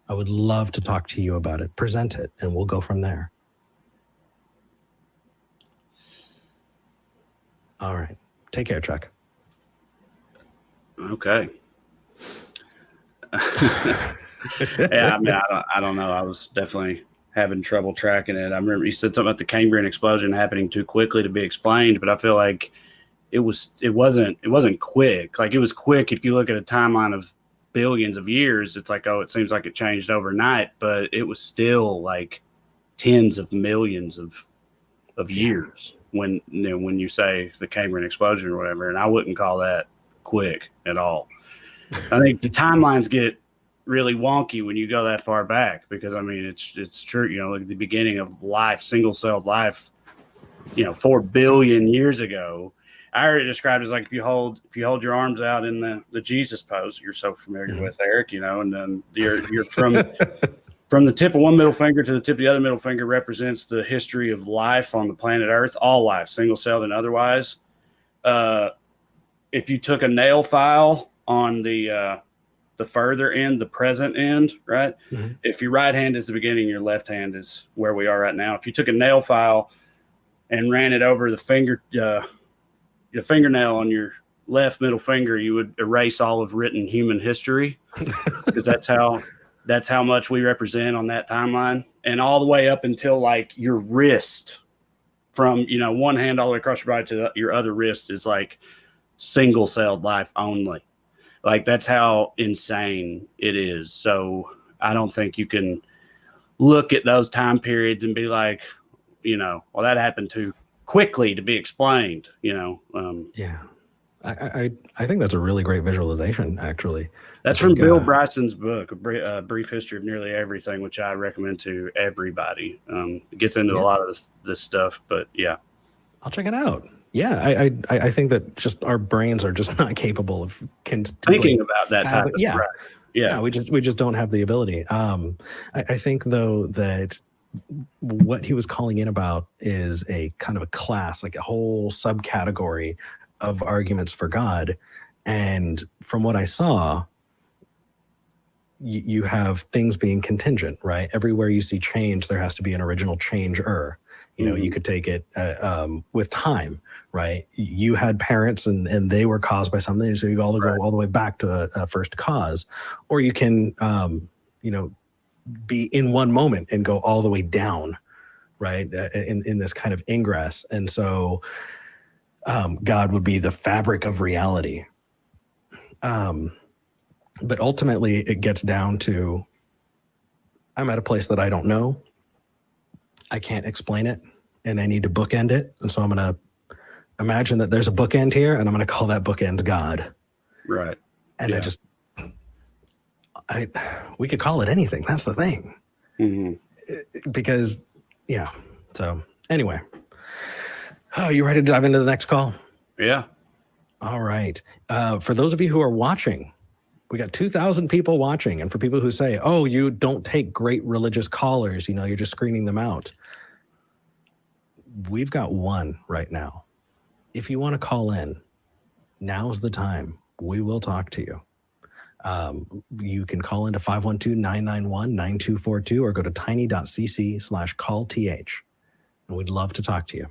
I would love to talk to you about it. Present it, and we'll go from there. All right. Take care, Chuck. Okay. Yeah, I mean, I don't know. I was definitely having trouble tracking it. I remember you said something about the Cambrian explosion happening too quickly to be explained, but I feel like it wasn't quick. Like, it was quick if you look at a timeline of billions of years. It's like, oh, it seems like it changed overnight, but it was still like tens of millions of years when you say the Cambrian explosion or whatever. And I wouldn't call that quick at all. I think the timelines get really wonky when you go that far back, because I mean, it's true, like the beginning of life, single-celled life, 4 billion years ago. I already described it as like if you hold your arms out in the Jesus pose you're so familiar with, Eric, and then you're from the tip of one middle finger to the tip of the other middle finger represents the history of life on the planet Earth, all life, single-celled and otherwise. If you took a nail file on the further end, the present end, right? Mm-hmm. If your right hand is the beginning, your left hand is where we are right now. If you took a nail file and ran it over the fingernail on your left middle finger, you would erase all of written human history, because that's how much we represent on that timeline, and all the way up until like your wrist, from one hand all the way across your body to your other wrist is like single-celled life only. Like, that's how insane it is. So I don't think you can look at those time periods and be like, well, that happened too quickly to be explained, Yeah. I think that's a really great visualization, actually. That's from Bill Bryson's book, A Brief History of Nearly Everything, which I recommend to everybody. It gets into a lot of this stuff, but yeah. I'll check it out. Yeah, I think that just our brains are just not capable of thinking about that type of right. Yeah. No, we just don't have the ability. I think though that what he was calling in about is a kind of a class, like a whole subcategory of arguments for God. And from what I saw, you have things being contingent, right? Everywhere you see change, there has to be an original changer. You could take it with time, right? You had parents and they were caused by something, so you all go all the way back to a first cause, or you can, be in one moment and go all the way down, right? In this kind of ingress. And so God would be the fabric of reality. But ultimately it gets down to, I'm at a place that I don't know. I can't explain it and I need to bookend it. And so I'm going to imagine that there's a bookend here and I'm going to call that bookend God. Right. And we could call it anything. That's the thing. Because, yeah. So anyway, you ready to dive into the next call? Yeah. All right. For those of you who are watching, we got 2,000 people watching. And for people who say, oh, you don't take great religious callers, you're just screening them out. We've got one right now. If you want to call in, now's the time. We will talk to you. You can call into 512-991-9242 or go to tiny.cc/callth. And we'd love to talk to you.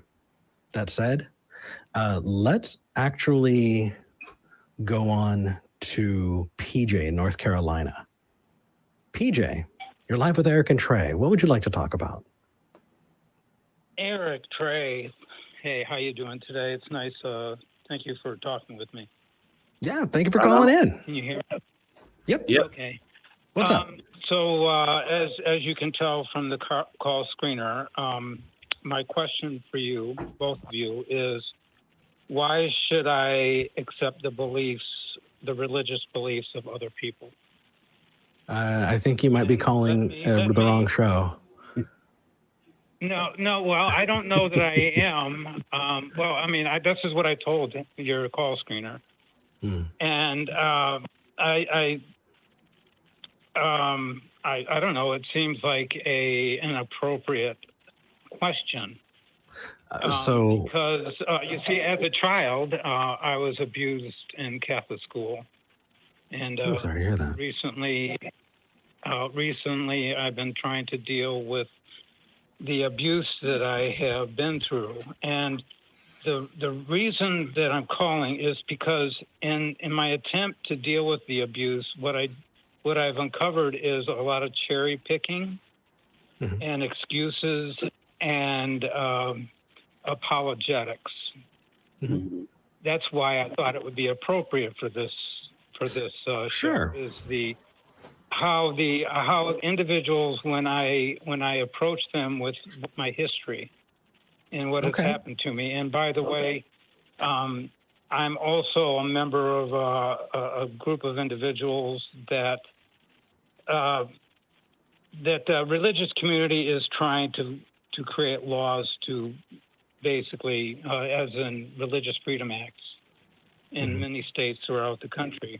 That said, let's actually go on to PJ in North Carolina. PJ, you're live with Eric and Trae. What would you like to talk about? Eric, Trae, hey, how you doing today? It's nice. Thank you for talking with me. Yeah, thank you for calling in. Can you hear me? Yep. Okay. What's up? So as you can tell from the call screener, my question for you, both of you, is why should I accept the religious beliefs of other people? I think you might be calling the wrong show. No. Well, I don't know that I am. This is what I told your call screener, and I don't know. It seems like an appropriate question. Because you see, as a child, I was abused in Catholic school, and I'm sorry to hear that. Recently, I've been trying to deal with the abuse that I have been through, and the reason that I'm calling is because in my attempt to deal with the abuse, what I've uncovered is a lot of cherry picking and excuses and apologetics. That's why I thought it would be appropriate for this show. Is how individuals, when I approach them with my history and what has happened to me. And by the way, I'm also a member of a group of individuals that the religious community is trying to create laws to basically, as in religious freedom acts in many states throughout the country.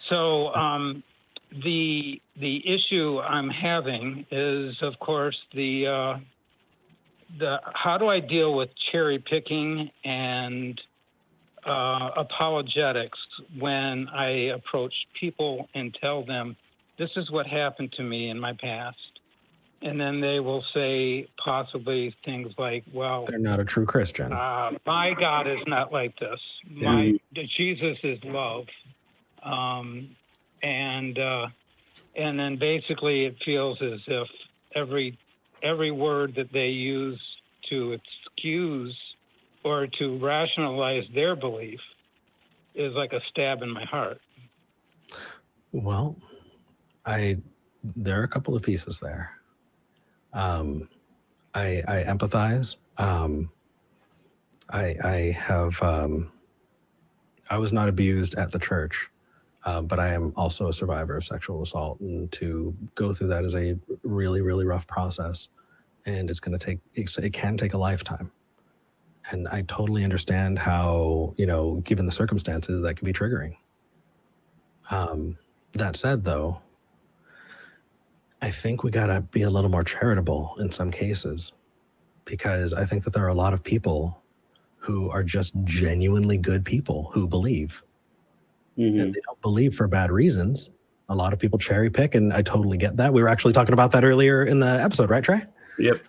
So the issue I'm having is, of course, the how do I deal with cherry picking and apologetics when I approach people and tell them this is what happened to me in my past. And then they will say possibly things like, well, they're not a true Christian. My God is not like this. Jesus is love. And then basically it feels as if every word that they use to excuse or to rationalize their belief is like a stab in my heart. Well, there are a couple of pieces there. I empathize. I was not abused at the church, but I am also a survivor of sexual assault, and to go through that is a really, really rough process, and it can take a lifetime. And I totally understand how, given the circumstances, that can be triggering. That said, though, I think we got to be a little more charitable in some cases, because I think that there are a lot of people who are just genuinely good people who believe. Mm-hmm. And they don't believe for bad reasons. A lot of people cherry pick, and I totally get that. We were actually talking about that earlier in the episode, right, Trae? Yep.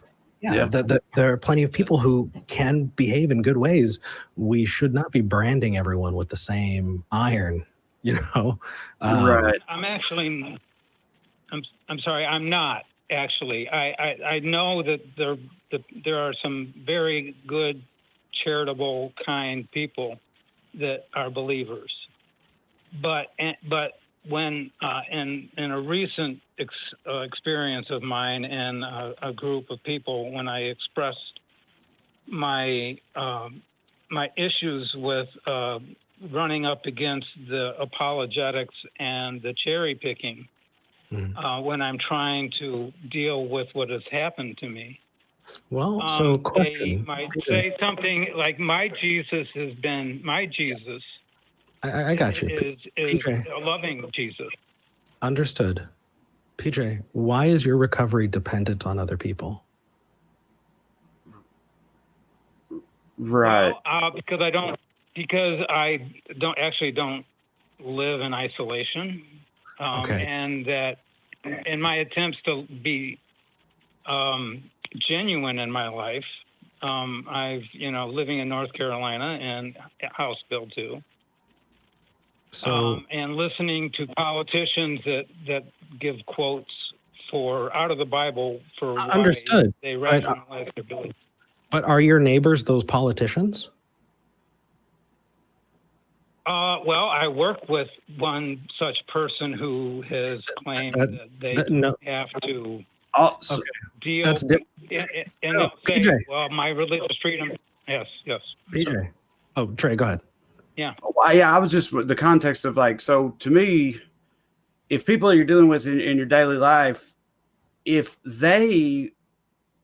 Yeah. There are plenty of people who can behave in good ways. We should not be branding everyone with the same iron, you know? Right. I'm sorry, I'm not actually. I know that there are some very good, charitable, kind people that are believers, but when in a recent experience of mine and a group of people, when I expressed my my issues with running up against the apologetics and the cherry picking, when I'm trying to deal with what has happened to me. Well, so question. They might say something like, my Jesus. I got you. Is PJ. a loving Jesus. Understood. PJ, why is your recovery dependent on other people? Right. Well, because I don't live in isolation. Okay. And that in my attempts to be genuine in my life, I've, living in North Carolina and House Bill 2. So, and listening to politicians that give quotes out of the Bible for why understood. they rationalize their beliefs. But are your neighbors those politicians? Well, I work with one such person who has claimed that they have to deal. That's and they'll say, PJ. well, my religious freedom. Yes. PJ. Sure. Oh, Trae, go ahead. Yeah. Yeah, I was just the context of so to me, if people you're dealing with in your daily life, if they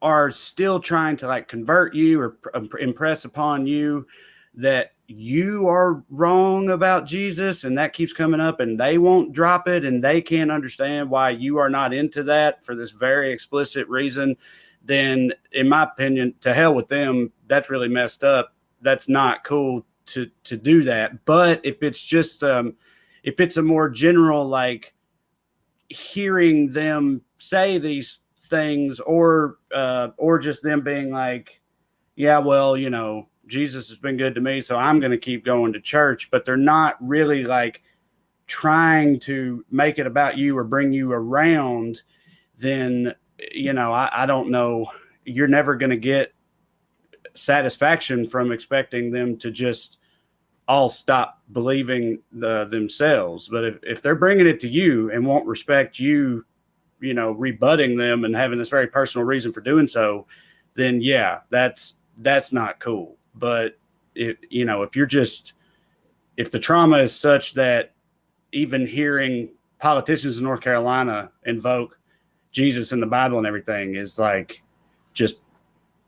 are still trying to convert you or impress upon you that you are wrong about Jesus, and that keeps coming up and they won't drop it and they can't understand why you are not into that for this very explicit reason, then in my opinion, to hell with them. That's really messed up. That's not cool to do that. But if it's just if it's a more general hearing them say these things or just them being yeah, well, Jesus has been good to me, so I'm going to keep going to church, but they're not really trying to make it about you or bring you around, then I don't know, you're never going to get satisfaction from expecting them to just all stop believing themselves. But if they're bringing it to you and won't respect you, rebutting them and having this very personal reason for doing so, then yeah, that's not cool. But if the trauma is such that even hearing politicians in North Carolina invoke Jesus in the Bible and everything is just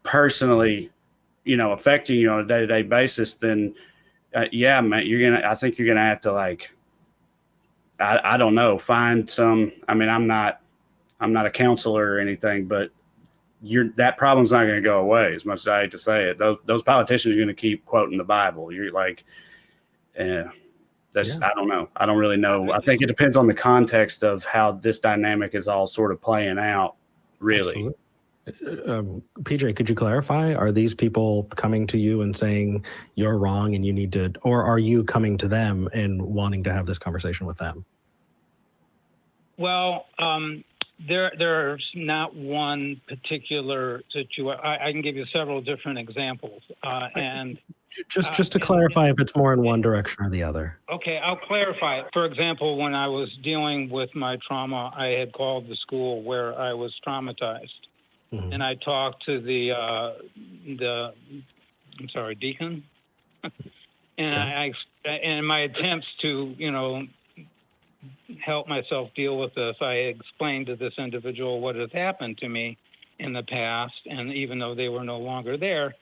personally, affecting you on a day-to-day basis, then yeah, man, I think you're gonna have to I don't know, find some. I mean, I'm not a counselor or anything, but that problem's not going to go away. As much as I hate to say it, those politicians are going to keep quoting the Bible. You're I don't know. I don't really know. I think it depends on the context of how this dynamic is all sort of playing out. Really. PJ, could you clarify? Are these people coming to you and saying you're wrong and you need to, or are you coming to them and wanting to have this conversation with them? Well, there's not one particular situation. I can give you several different examples. And just to clarify if it's more in one direction or the other. Okay, I'll clarify. For example, when I was dealing with my trauma, I had called the school where I was traumatized. Mm-hmm. And I talked to the deacon, and okay. In my attempts to, help myself deal with this, I explained to this individual what had happened to me in the past, and even though they were no longer there,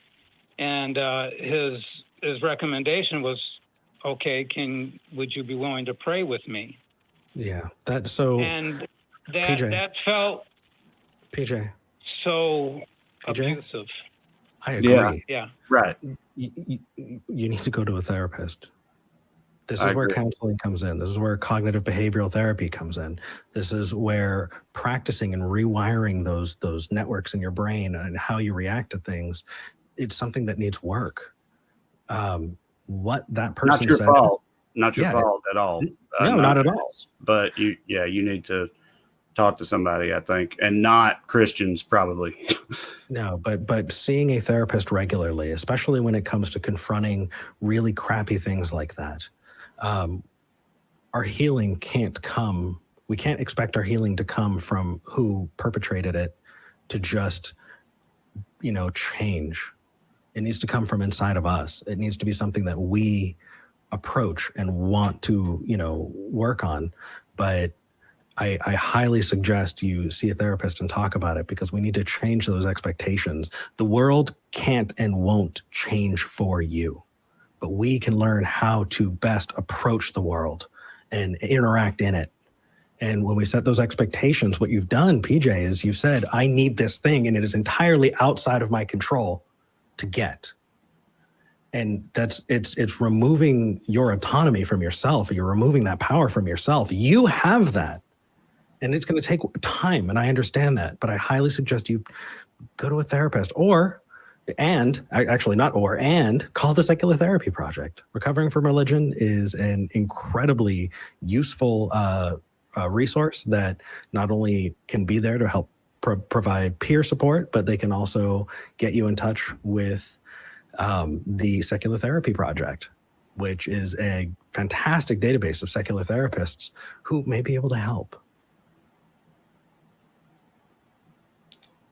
and his recommendation was, okay, would you be willing to pray with me? Yeah. And PJ. that felt PJ. so PJ? abusive. I agree. Yeah. Right. You need to go to a therapist. This I is where agree. counseling comes in. This is where cognitive behavioral therapy comes in. This is where practicing and rewiring those networks in your brain and how you react to things, it's something that needs work. What that person Not your said, fault. Not your Yeah. fault at all. No, not at all. But you need to talk to somebody, I think, and not Christians probably. No, but seeing a therapist regularly, especially when it comes to confronting really crappy things like that, our healing can't come. We can't expect our healing to come from who perpetrated it to just, change. It needs to come from inside of us. It needs to be something that we approach and want to, work on. But I highly suggest you see a therapist and talk about it, because we need to change those expectations. The world can't and won't change for you, but we can learn how to best approach the world and interact in it. And when we set those expectations, what you've done, PJ, is you've said, I need this thing, and it is entirely outside of my control to get. And it's removing your autonomy from yourself. You're removing that power from yourself. You have that. And it's going to take time, and I understand that, but I highly suggest you go to a therapist and call the Secular Therapy Project. Recovering from Religion is an incredibly useful resource that not only can be there to help provide peer support, but they can also get you in touch with the Secular Therapy Project, which is a fantastic database of secular therapists who may be able to help.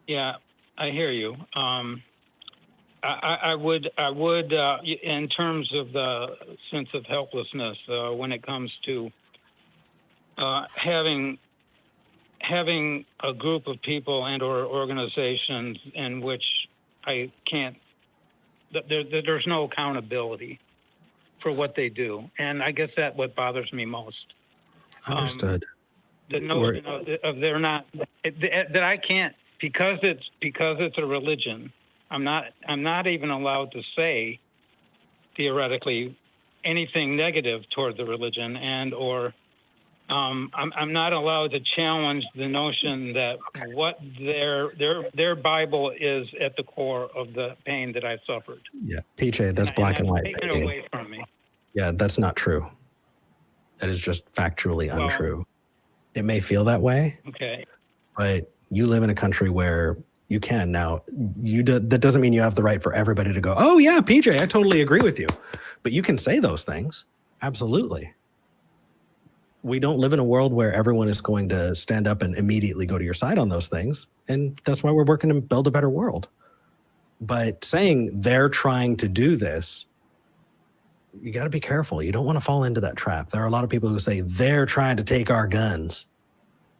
Yeah, I hear you. I would, in terms of the sense of helplessness, when it comes to having a group of people and or organizations in which I can't, there's no accountability for what they do, and I guess that's what bothers me most. Understood. The notion of they're not that I can't. Because it's a religion, I'm not even allowed to say theoretically anything negative toward the religion, and or I'm not allowed to challenge the notion that what their Bible is at the core of the pain that I suffered. Yeah, PJ, that's black and white. Taken away from me. Yeah, that's not true. That is just factually untrue. It may feel that way. Okay. But you live in a country where you can now. That doesn't mean you have the right for everybody to go, oh yeah, PJ, I totally agree with you. But you can say those things. Absolutely. We don't live in a world where everyone is going to stand up and immediately go to your side on those things. And that's why we're working to build a better world. But saying they're trying to do this, you got to be careful. You don't want to fall into that trap. There are a lot of people who say they're trying to take our guns.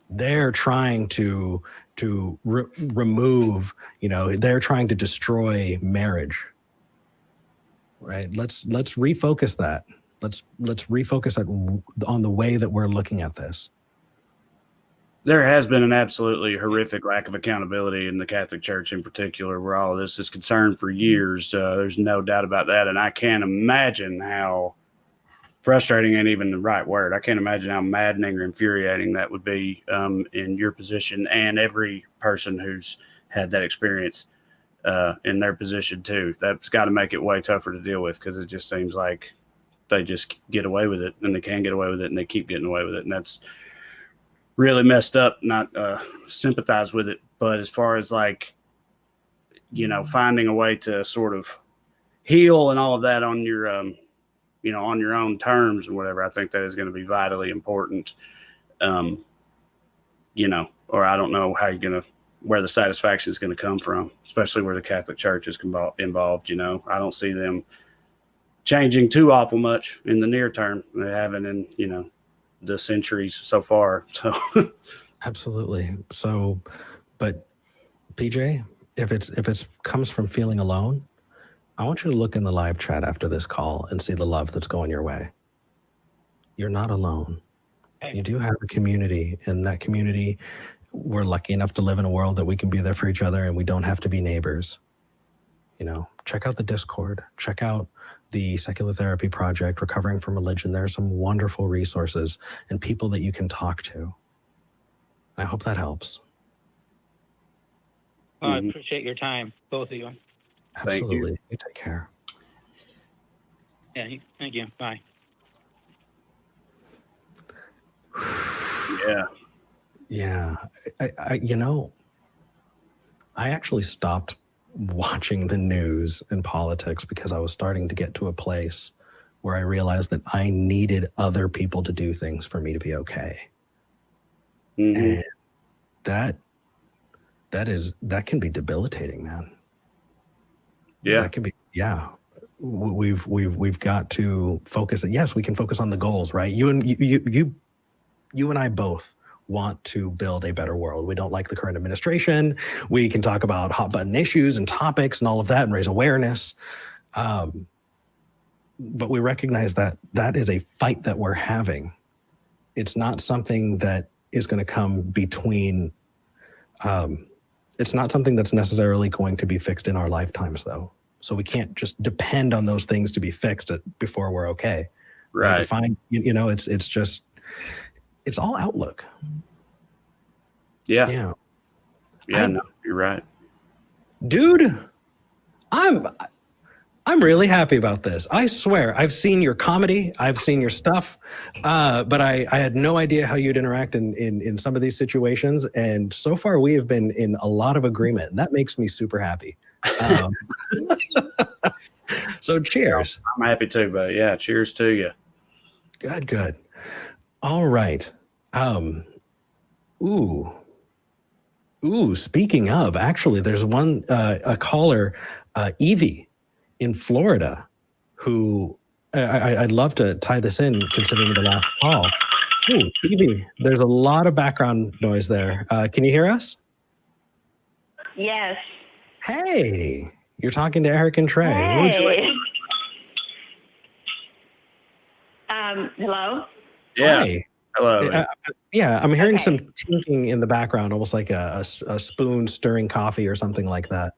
They're trying to remove, they're trying to destroy marriage, right? Let's refocus that. Let's refocus on the way that we're looking at this. There has been an absolutely horrific lack of accountability in the Catholic Church in particular, where all of this is concerned for years. There's no doubt about that. And I can't imagine how frustrating ain't even the right word. I can't imagine how maddening or infuriating that would be in your position, and every person who's had that experience in their position too. That's got to make it way tougher to deal with, because it just seems like they just get away with it, and they can get away with it, and they keep getting away with it. And that's really messed up. Not sympathize with it. But as far as finding a way to sort of heal and all of that on your on your own terms and whatever, I think that is going to be vitally important. Or I don't know how you're going to, where the satisfaction is going to come from, especially where the Catholic Church is involved. I don't see them changing too awful much in the near term. They haven't in, the centuries so far. So Absolutely. So, but PJ, if it comes from feeling alone, I want you to look in the live chat after this call and see the love that's going your way. You're not alone. Okay. You do have a community, and that community, we're lucky enough to live in a world that we can be there for each other and we don't have to be neighbors. You know, check out the Discord, check out the Secular Therapy Project, Recovering from Religion. There are some wonderful resources and people that you can talk to. I hope that helps. Well, I appreciate your time, both of you. Absolutely. You take care. Yeah, thank you. Bye. Yeah. Yeah. I actually stopped watching the news and politics because I was starting to get to a place where I realized that I needed other people to do things for me to be okay. And that can be debilitating, man. Yeah. That can be, yeah. We've got to focus. Yes, we can focus on the goals, right? You and I both want to build a better world. We don't like the current administration. We can talk about hot button issues and topics and all of that and raise awareness. But we recognize that that is a fight that we're having. It's not something that is going to come between, it's not something that's necessarily going to be fixed in our lifetimes, though. So we can't just depend on those things to be fixed before we're okay. Right. To find, it's all outlook. Yeah. Yeah. Yeah. No, you're right. Dude, I'm really happy about this. I swear, I've seen your comedy, I've seen your stuff, but I had no idea how you'd interact in some of these situations. And so far, we have been in a lot of agreement. And that makes me super happy. So cheers. I'm happy too, but yeah, cheers to you. Good. All right. Speaking of, actually, there's one, a caller, Evie, in Florida, who I'd love to tie this in considering the last call. Ooh, Evie, there's a lot of background noise there. Can you hear us? Yes. Hey, you're talking to Eric and Trae. Hey. What would you like? Hello? Yeah. Hi. Hello. Yeah, I'm hearing Okay. some tinking in the background, almost like a spoon stirring coffee or something like that.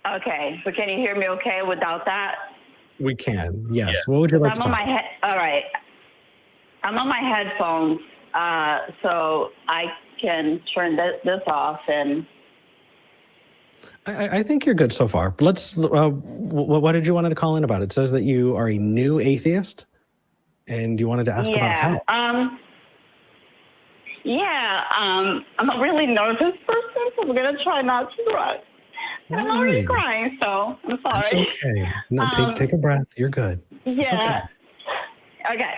Okay. So can you hear me okay without that? We can, yes. Yeah. What would you like to I'm on talk my all right. I'm on my headphones, so I can turn this off and I think you're good so far. Let's. What did you want to call in about? It says that you are a new atheist, and you wanted to ask about how. I'm a really nervous person, so I'm gonna try not to cry. I'm already crying, so I'm sorry. That's okay. No, take a breath. You're good. It's Yeah. Okay.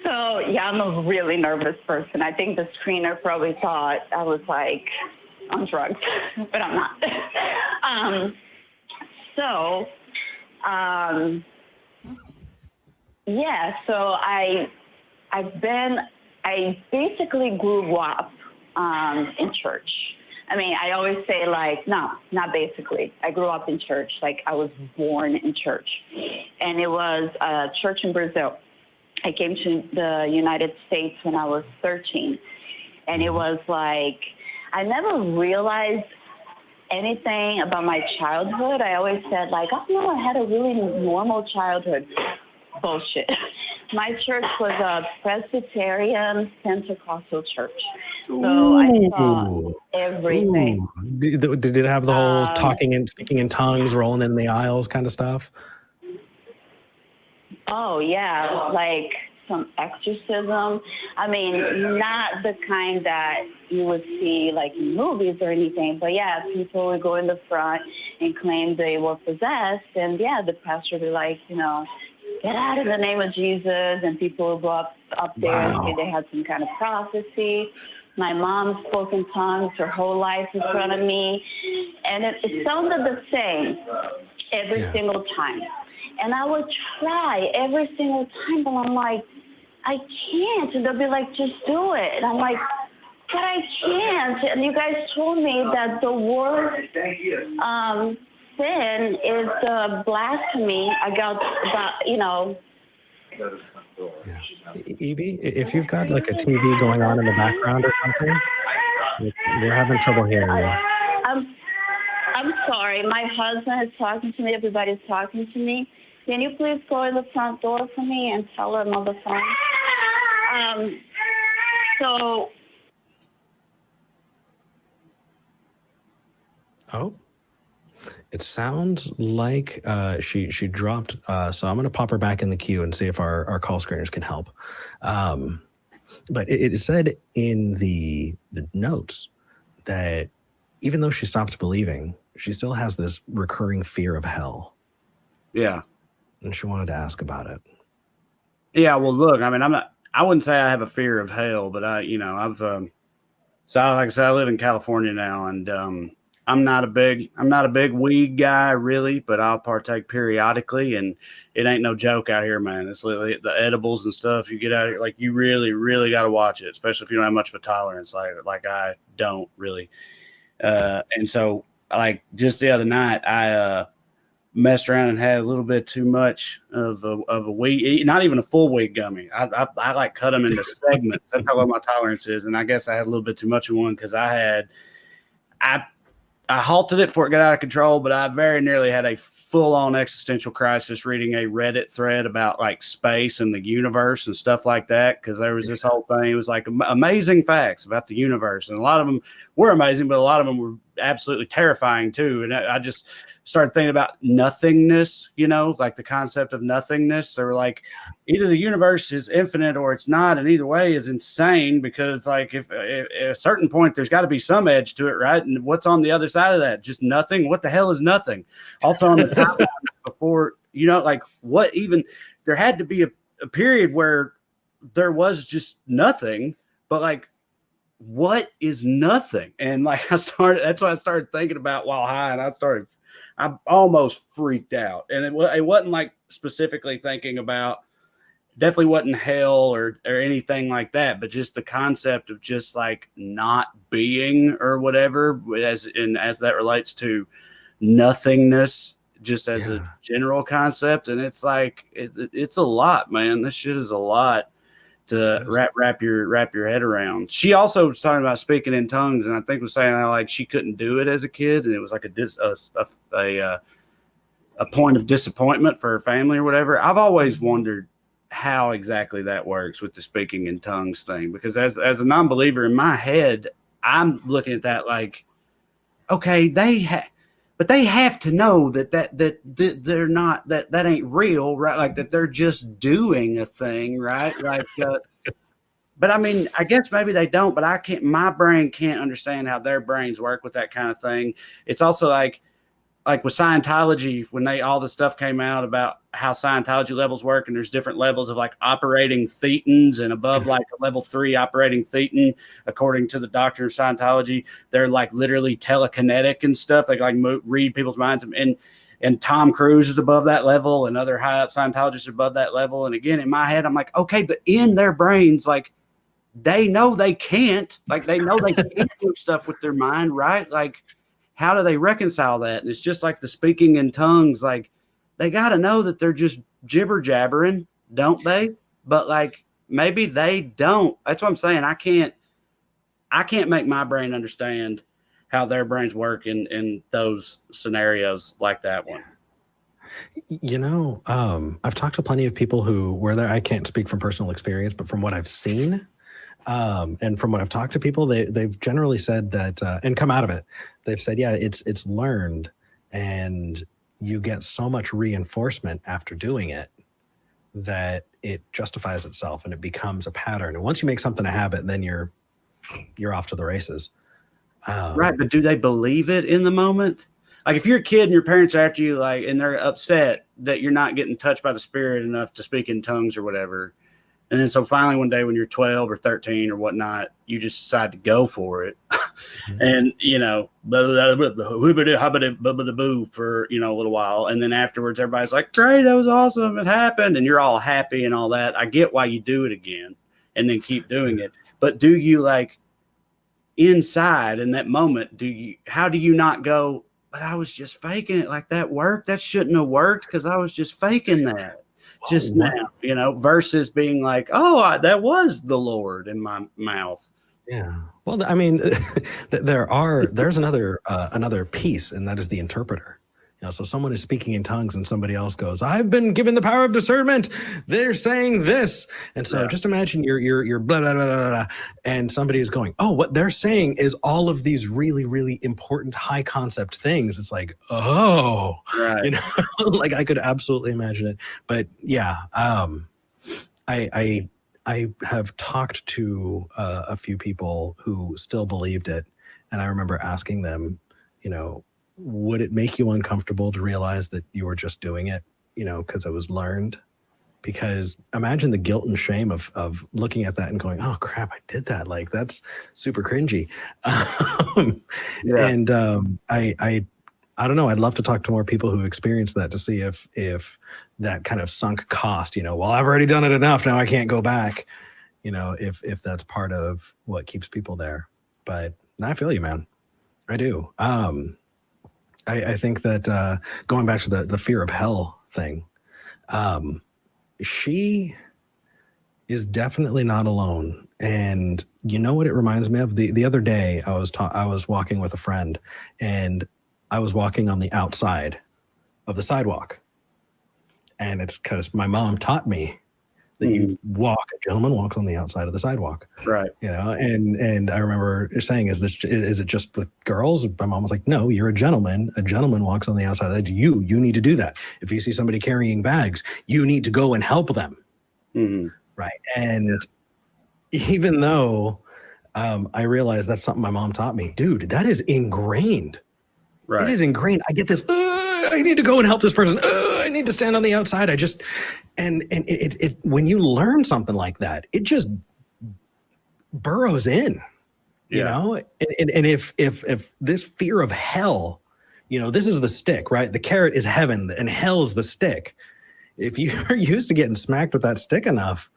So yeah, I'm a really nervous person. I think the screener probably thought I was like on drugs, but I'm not. So I basically grew up in church. I mean, I always say like, no, not basically. I grew up in church, like I was born in church. And it was a church in Brazil. I came to the United States when I was 13. And it was like, I never realized anything about my childhood. I always said like, oh no, I had a really normal childhood. Bullshit. My church was a Presbyterian Pentecostal church. So I saw everything. Did it have the whole talking and speaking in tongues, rolling in the aisles kind of stuff? Oh, yeah, like some exorcism. I mean, not the kind that you would see like in movies or anything, but yeah, people would go in the front and claim they were possessed. And yeah, the pastor would be like, you know, get out in the name of Jesus. And people would go up there and say they had some kind of prophecy. My mom spoke in tongues her whole life in front of me. And it sounded the same every single time. And I would try every single time, but I'm like, I can't. And they'll be like, just do it. And I'm like, but I can't. And you guys told me that the worst sin is the blasphemy against Yeah. Evie, if you've got like a TV going on in the background or something, we're having trouble hearing you. I'm sorry. My husband is talking to me. Everybody's talking to me. Can you please go in the front door for me and tell her I'm on the phone? Oh, it sounds like she dropped. So I'm going to pop her back in the queue and see if our call screeners can help. But it said in the notes that even though she stopped believing, she still has this recurring fear of hell. Yeah. And she wanted to ask about it. Yeah. Well, look, I mean, I wouldn't say I have a fear of hell, but like I said, I live in California now, and I'm not a big weed guy really, but I'll partake periodically, and it ain't no joke out here, man. It's literally the edibles and stuff. You get out here, like you really, really got to watch it, especially if you don't have much of a tolerance, like I don't really. And so, like just the other night, I messed around and had a little bit too much of a weed, not even a full weed gummy. I like cut them into segments. That's how low my tolerance is, and I guess I had a little bit too much of one because I halted it before it got out of control, but I very nearly had a full-on existential crisis reading a Reddit thread about like space and the universe and stuff like that, because there was this whole thing. It was like amazing facts about the universe, and a lot of them were amazing, but a lot of them were absolutely terrifying too. And I just started thinking about nothingness, like the concept of nothingness. They were like, either the universe is infinite or it's not, and either way is insane, because like if at a certain point there's got to be some edge to it, right? And what's on the other side of that? Just nothing. What the hell is nothing? Also on the timeline before, like what even there had to be a period where there was just nothing, but like what is nothing? And like that's what I started thinking about while high, and I almost freaked out. And it wasn't like specifically thinking about, definitely wasn't hell or anything like that, but just the concept of just like not being or whatever, as that relates to nothingness, just as a general concept. And it's like it's a lot, man. This shit is a lot to wrap your head around. She also was talking about speaking in tongues, and I think was saying how like she couldn't do it as a kid, and it was like a point of disappointment for her family or whatever. I've always wondered how exactly that works with the speaking in tongues thing, because as a non-believer in my head, I'm looking at that like, okay, but they have to know that they're not, that ain't real, right? Like that they're just doing a thing, right? Like, but I mean, I guess maybe they don't, but my brain can't understand how their brains work with that kind of thing. It's also like with Scientology, when all the stuff came out about how Scientology levels work, and there's different levels of like operating thetans, and above like a level 3 operating thetan, according to the doctrine of Scientology, they're like literally telekinetic and stuff. They like read people's minds, and Tom Cruise is above that level, and other high up Scientologists are above that level. And again, in my head, I'm like, okay, but in their brains, like they know they can't, like they know they can't do stuff with their mind, right? Like, how do they reconcile that? And it's just like the speaking in tongues, like they got to know that they're just jibber jabbering, don't they? But like, maybe they don't. That's what I'm saying. I can't make my brain understand how their brains work in those scenarios like that one. I've talked to plenty of people who were there. I can't speak from personal experience, but from what I've seen, and from what I've talked to people, they've generally said that, and come out of it, they've said, yeah, it's learned, and you get so much reinforcement after doing it that it justifies itself and it becomes a pattern. And once you make something a habit, then you're off to the races. Right. But do they believe it in the moment? Like if you're a kid and your parents are after you, like, and they're upset that you're not getting touched by the spirit enough to speak in tongues or whatever. And then so finally one day when you're 12 or 13 or whatnot, you just decide to go for it. And, for, a little while. And then afterwards, everybody's like, Trae, that was awesome. It happened. And you're all happy and all that. I get why you do it again and then keep doing it. But do you like inside in that moment, how do you not go, but I was just faking it, like that worked? That shouldn't have worked because I was just faking that. just now, you know, versus being like, oh, that was the Lord in my mouth. Yeah. Well, I mean, there's another piece, and that is the interpreter. You know, so someone is speaking in tongues and somebody else goes, I've been given the power of discernment. They're saying this. And so just imagine you're blah, blah, blah, blah, blah, and somebody is going, oh, what they're saying is all of these really, really important high concept things. It's like, oh, you know, like I could absolutely imagine it. But yeah, I have talked to a few people who still believed it. And I remember asking them, you know, would it make you uncomfortable to realize that you were just doing it, you know, because it was learned? Because imagine the guilt and shame of looking at that and going, oh crap, I did that. Like, that's super cringy. And I don't know. I'd love to talk to more people who experienced that to see if that kind of sunk cost, you know, well, I've already done it enough. Now I can't go back, you know, if that's part of what keeps people there. But I feel you, man. I do. I think that going back to the fear of hell thing, she is definitely not alone. And you know what it reminds me of? The other day I was walking with a friend, and I was walking on the outside of the sidewalk. And it's because my mom taught me that a gentleman walks on the outside of the sidewalk. Right. You know, and I remember saying, is it just with girls? My mom was like, no, you're a gentleman. A gentleman walks on the outside. That's you need to do that. If you see somebody carrying bags, you need to go and help them. Right. And even though I realized that's something my mom taught me, dude, that is ingrained. Right. It is ingrained. I get this, I need to go and help this person. I need to stand on the outside. And it when you learn something like that, it just burrows in, you know? And if this fear of hell, you know, this is the stick, right? The carrot is heaven and hell's the stick. If you're used to getting smacked with that stick enough,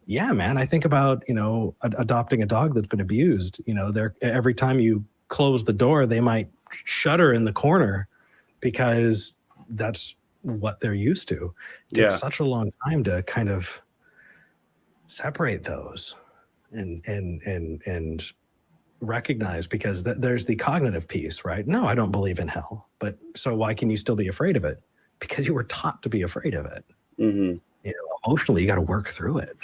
yeah, man, I think about, you know, adopting a dog that's been abused. You know, every time you close the door, they might shudder in the corner because that's what they're used to. It takes such a long time to kind of separate those and recognize, because there's the cognitive piece, right? No, I don't believe in hell, but so why can you still be afraid of it? Because you were taught to be afraid of it. You know, emotionally, you got to work through it.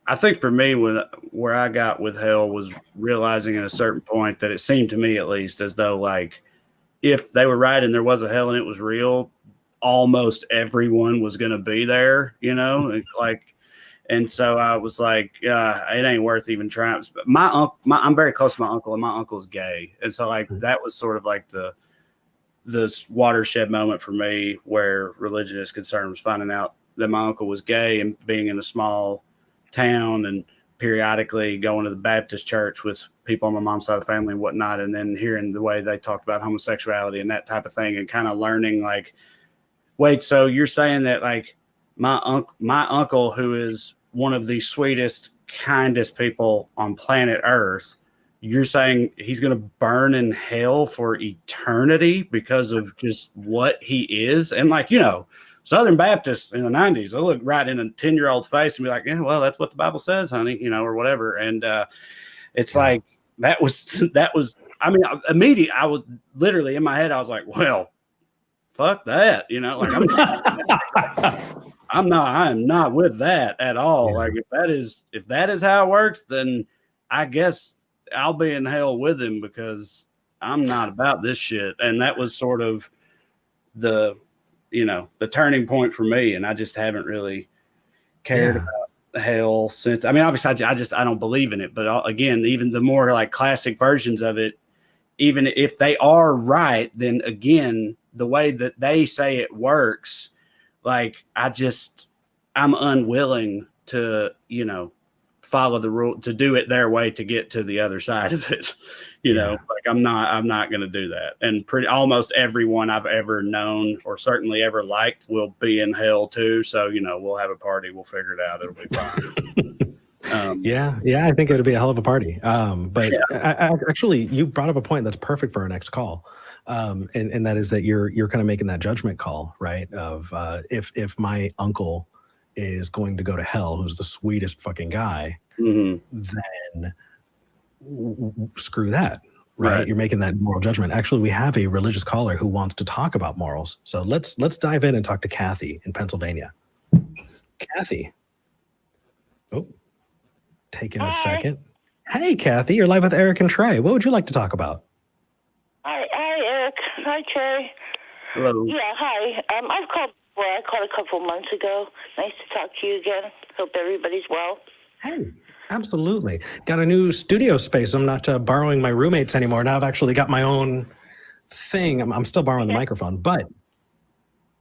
I think for me, where I got with hell was realizing at a certain point that it seemed to me, at least, as though like if they were right and there was a hell and it was real, almost everyone was going to be there, you know, like, and so I was like, it ain't worth even trying. But I'm very close to my uncle, and my uncle's gay, and so like that was sort of like this watershed moment for me where religion is concerned, was finding out that my uncle was gay and being in a small town and periodically going to the Baptist church with people on my mom's side of the family and whatnot, and then hearing the way they talked about homosexuality and that type of thing, and kind of learning like, wait, so you're saying that like my uncle, who is one of the sweetest, kindest people on planet Earth, you're saying he's going to burn in hell for eternity because of just what he is? And like, you know, Southern Baptists in the 90s, they'll look right in a 10-year-old's face and be like, yeah, well, that's what the Bible says, honey, you know, or whatever. And it's like, that was, I mean, immediately, I was literally in my head, I was like, well, fuck that, you know, like I am not with that at all. Like if that is how it works, then I guess I'll be in hell with him, because I'm not about this shit. And that was sort of the turning point for me. And I just haven't really cared about hell since. I mean, obviously I don't believe in it, but again, even the more like classic versions of it, even if they are right, then again, the way that they say it works, like I'm unwilling to, you know, follow the rule, to do it their way to get to the other side of it. You know, like I'm not going to do that. And almost everyone I've ever known or certainly ever liked will be in hell too. So, you know, we'll have a party. We'll figure it out. It'll be fine. Yeah, I think it'd be a hell of a party. But actually, you brought up a point that's perfect for our next call, and that is that you're kind of making that judgment call, right? Of if my uncle is going to go to hell, who's the sweetest fucking guy, then screw that, right? You're making that moral judgment. Actually, we have a religious caller who wants to talk about morals, so let's dive in and talk to Kathy in Pennsylvania. Kathy, taking a second. Hey, Kathy, you're live with Eric and Trae. What would you like to talk about? Hi, Eric. Hi, Trae. Hello. Yeah, hi. I've called before. I called a couple months ago. Nice to talk to you again. Hope everybody's well. Hey, absolutely. Got a new studio space. I'm not borrowing my roommates anymore. Now I've actually got my own thing. I'm still borrowing the microphone, but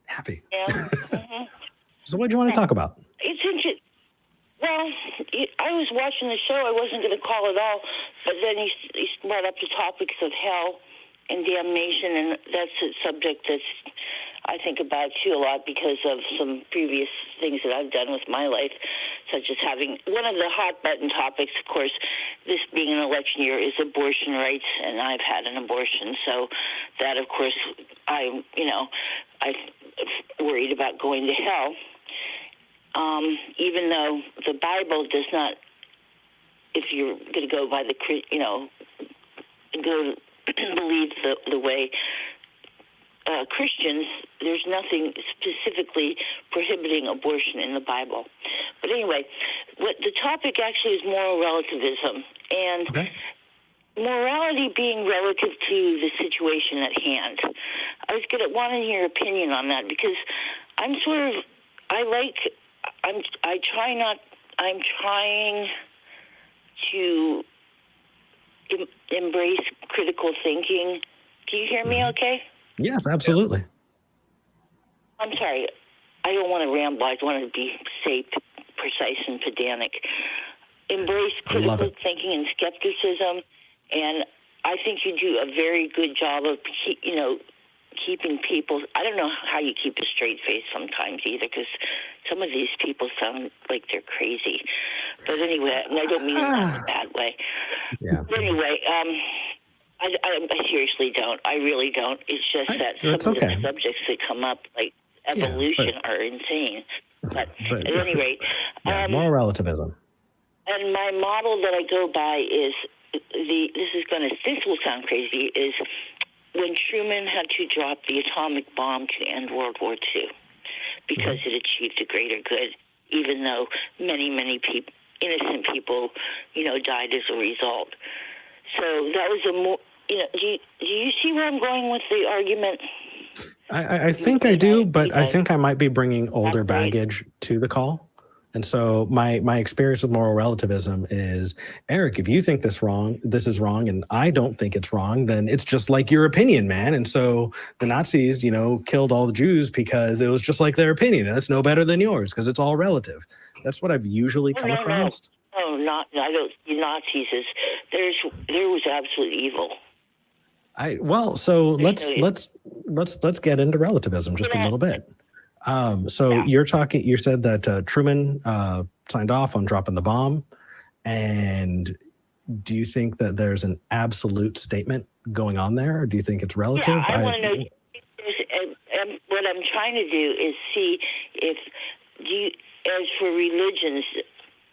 happy. Yeah. Mm-hmm. So what do you want to talk about? It's interesting. Well, I was watching the show. I wasn't going to call at all, but then he brought up the topics of hell and damnation, and that's a subject that's I think about too a lot because of some previous things that I've done with my life, such as having one of the hot button topics, of course, this being an election year, is abortion rights, and I've had an abortion, so that, of course, I'm worried about going to hell. Even though the Bible does not, if you're going to go by believe the way Christians, there's nothing specifically prohibiting abortion in the Bible. But anyway, what the topic actually is moral relativism, and morality being relative to the situation at hand. I was wanting your opinion on that because I'm trying to embrace critical thinking. Can you hear me okay? Yes, absolutely. I'm sorry. I don't want to ramble. I want to be safe, precise, and pedantic. Embrace critical thinking and skepticism, and I think you do a very good job of, keeping people. I don't know how you keep a straight face sometimes either, because some of these people sound like they're crazy. But anyway, and I don't mean it in a bad way. Yeah. But anyway, I seriously don't. I really don't. It's just that some of the subjects that come up, like evolution, are insane. But at any rate, moral relativism. And my model that I go by is this will sound crazy, is when Truman had to drop the atomic bomb to end World War II because it achieved a greater good, even though many, many people, innocent people, died as a result. So that was do you see where I'm going with the argument? I think I do, but I think I might be bringing older baggage to the call. And so my experience with moral relativism is, Eric, if you think this is wrong, and I don't think it's wrong, then it's just like your opinion, man. And so the Nazis, killed all the Jews because it was just like their opinion. And it's no better than yours because it's all relative. That's what I've usually come across. No, I don't see Nazis as there was absolute evil. Let's get into relativism just a little bit. You said that Truman signed off on dropping the bomb, and do you think that there's an absolute statement going on there, or do you think it's relative? Yeah, I want to know. What I'm trying to do is see as for religions,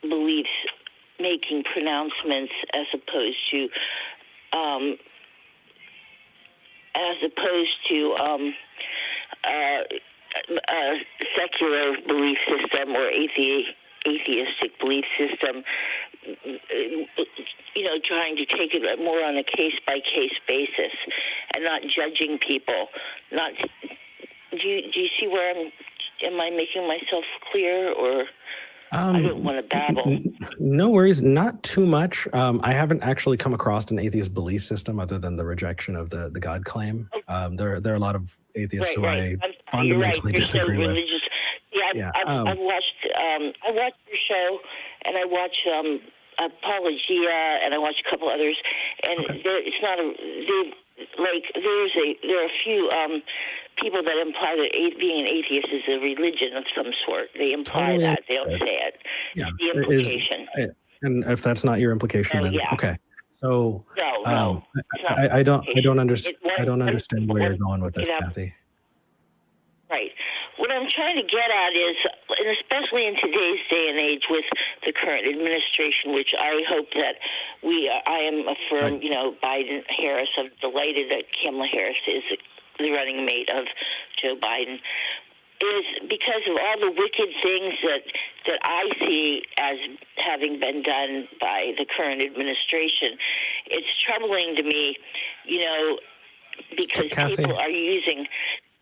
beliefs, making pronouncements as opposed to secular belief system or atheistic belief system, trying to take it more on a case-by-case basis and not judging people. Do you see where am I making myself clear, or I don't want to babble? No worries, not too much. I haven't actually come across an atheist belief system other than the rejection of the God claim. There are a lot of atheists who I fundamentally disagree with. Yeah, I've watched your show, and I watch Apologia, and I watch a couple others, and there are a few people that imply that being an atheist is a religion of some sort. They imply that. They don't say it. Yeah. The implication. And if that's not your implication, then yeah. okay. So No, I don't understand where you're going with this, Kathy. Right. What I'm trying to get at is, and especially in today's day and age with the current administration, which I hope that I am a firm, Biden, Harris. I'm delighted that Kamala Harris is the running mate of Joe Biden, is because of all the wicked things that I see as having been done by the current administration. It's troubling to me, because Kathy, people are using,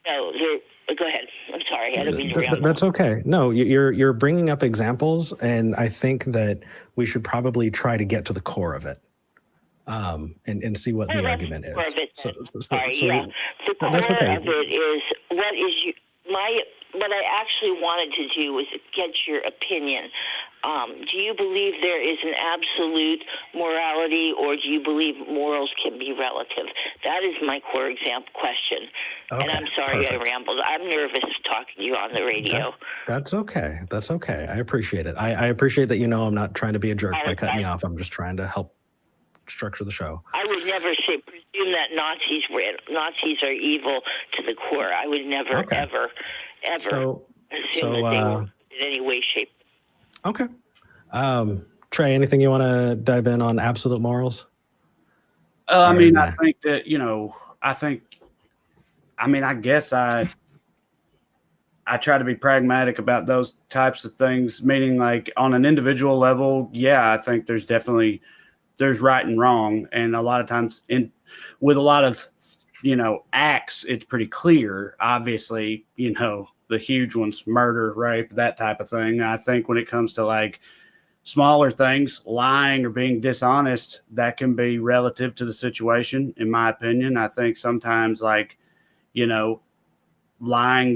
go ahead. I'm sorry. I don't mean to ramble. That's okay. No, you're bringing up examples, and I think that we should probably try to get to the core of it, and see what the argument is. Sorry, yeah. The core that's okay. of it is what I actually wanted to do was get your opinion. Do you believe there is an absolute morality, or do you believe morals can be relative? That is my core question. Okay, and I'm sorry I rambled. I'm nervous talking to you on the radio. That's okay. That's okay. I appreciate it. I appreciate that I'm not trying to be a jerk by cutting you off. I'm just trying to help structure the show. I would never presume that Nazis are evil to the core. I would never, ever assume that they were in any way, shape. Okay. Trae, anything you want to dive in on absolute morals? I think that, I guess I try to be pragmatic about those types of things, meaning like on an individual level, I think there's right and wrong. And a lot of times with a lot of, acts, it's pretty clear, obviously, the huge ones, murder, rape, that type of thing. I think when it comes to like smaller things, lying or being dishonest, that can be relative to the situation, in my opinion. I think sometimes lying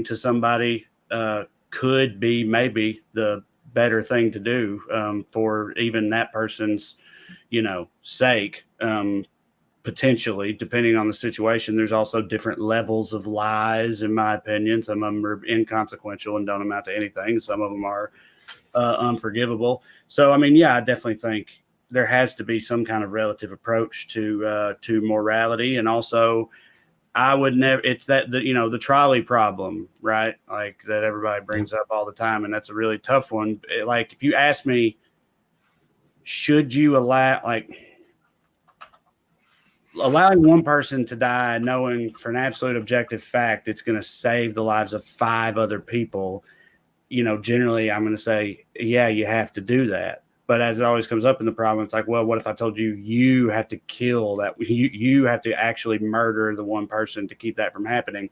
to somebody could be maybe the better thing to do for even that person's, sake. Potentially, depending on the situation. There's also different levels of lies, in my opinion. Some of them are inconsequential and don't amount to anything. Some of them are unforgivable. So, I definitely think there has to be some kind of relative approach to morality. And also, I would never, it's the trolley problem, right? Like that everybody brings up all the time. And that's a really tough one. Like, if you ask me, should you allowing one person to die, knowing for an absolute objective fact it's going to save the lives of 5 other people, generally I'm going to say, yeah, you have to do that. But as it always comes up in the problem, it's like, well, what if I told you have to kill that? You have to actually murder the one person to keep that from happening.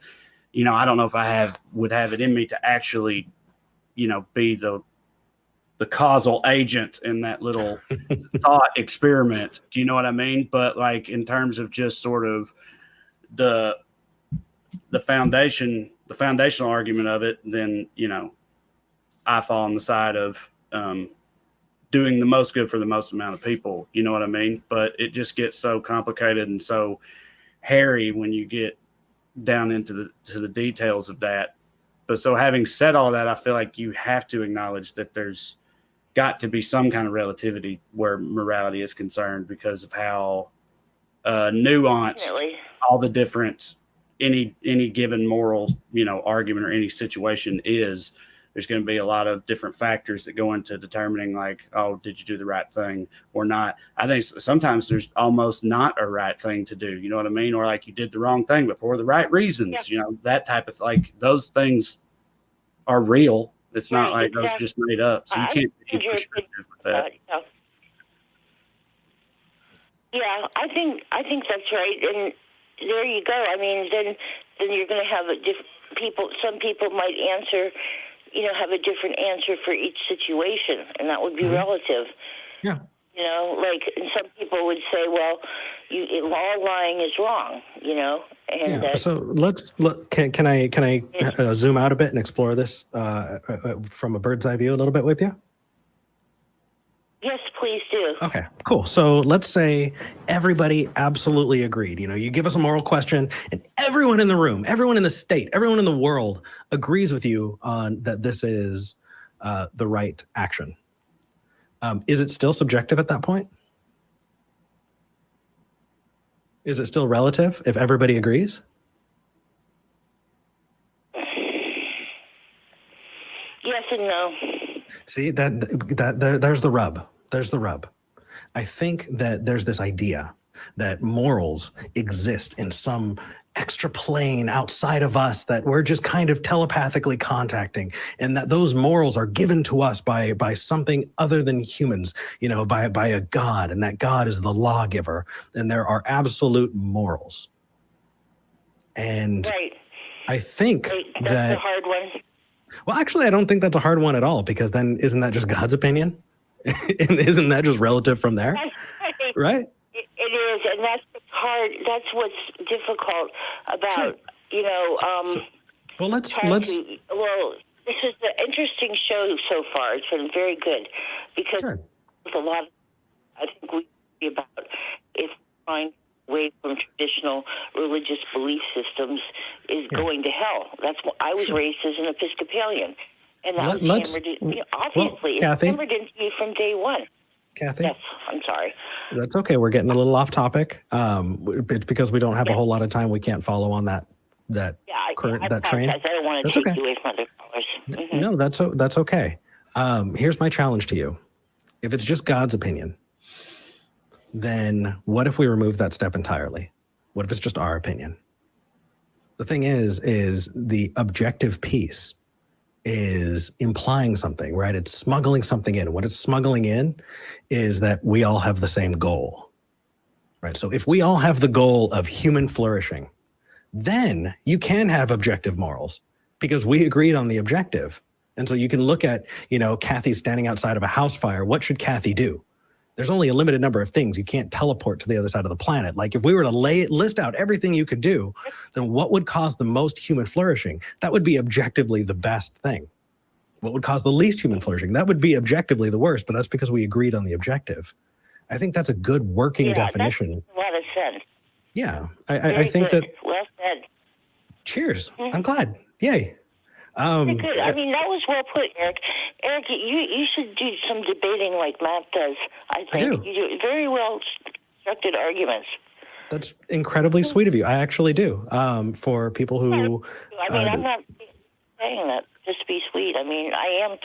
I don't know if I would have it in me to actually, be the causal agent in that little thought experiment. Do you know what I mean? But like in terms of just sort of the foundational argument of it, then, I fall on the side of doing the most good for the most amount of people. You know what I mean? But it just gets so complicated and so hairy when you get down into the details of that. But so having said all that, I feel like you have to acknowledge that there's got to be some kind of relativity where morality is concerned because of how nuanced all the different any given moral argument or any situation is. There's going to be a lot of different factors that go into determining like, oh, did you do the right thing or not? I think sometimes there's almost not a right thing to do. You know what I mean? Or like you did the wrong thing, but for the right reasons. Yeah. That type of like those things are real. It's not like those are just made up. So you can't be prescriptive with that. Yeah, I think that's right. And there you go. I mean, then you're going to have some people might answer, have a different answer for each situation, and that would be relative. Yeah. And some people would say, well, all lying is wrong, And so let's look. Can I zoom out a bit and explore this from a bird's eye view a little bit with you? Yes, please do. Okay, cool. So let's say everybody absolutely agreed. You give us a moral question and everyone in the room, everyone in the state, everyone in the world agrees with you on that this is the right action. Is it still subjective at that point? Is it still relative if everybody agrees? Yes and no. See, there's the rub. There's the rub. I think that there's this idea that morals exist in some extra plane outside of us that we're just kind of telepathically contacting, and that those morals are given to us by something other than humans, by a God, and that God is the lawgiver, and there are absolute morals. And Right. I think That's a hard one. Well, actually, I don't think that's a hard one at all, because then isn't that just God's opinion? And isn't that just relative from there? Right? It is, and that's hard. That's what's difficult about, Sure. Well, let's. Well, this is an interesting show so far. It's been very good because with a lot of, I think we see about is trying away from traditional religious belief systems is going to hell. That's what I was raised as an Episcopalian, and that was hammered. Obviously, it's hammered into you from day one. Kathy? Yes, I'm sorry. That's okay. We're getting a little off topic. It's because we don't have a whole lot of time. We can't follow on that train. I don't want to take you away from other callers. Mm-hmm. No, that's okay. Here's my challenge to you. If it's just God's opinion, then what if we remove that step entirely? What if it's just our opinion? The thing is the objective piece is implying something, right? It's smuggling something in. What it's smuggling in is that we all have the same goal, right? So if we all have the goal of human flourishing, then you can have objective morals because we agreed on the objective. And so you can look at, Kathy standing outside of a house fire. What should Kathy do? There's only a limited number of things. You can't teleport to the other side of the planet. Like if we were to list out everything you could do, then what would cause the most human flourishing? That would be objectively the best thing. What would cause the least human flourishing? That would be objectively the worst, but that's because we agreed on the objective. I think that's a good working definition. That makes a lot of sense. Yeah, I think that. Well said. Cheers. I'm glad. Yay. Good. I mean, that was well put, Eric. Eric, you should do some debating like Matt does. I think I do. You do very well constructed arguments. That's incredibly sweet of you. I actually do. For people who, I'm not saying that just to be sweet. I mean, I am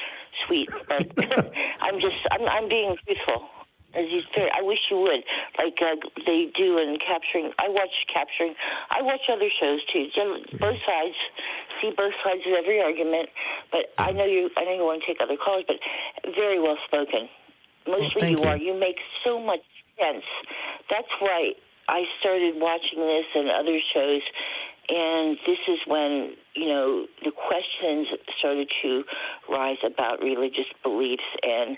sweet, but I'm being truthful. As you said, I wish you would, like they do in Capturing. I watch other shows too. Both sides, see both sides of every argument. But I know you want to take other calls, but very well spoken. Mostly you are. You make so much sense. That's why I started watching this and other shows. And this is when, the questions started to rise about religious beliefs and,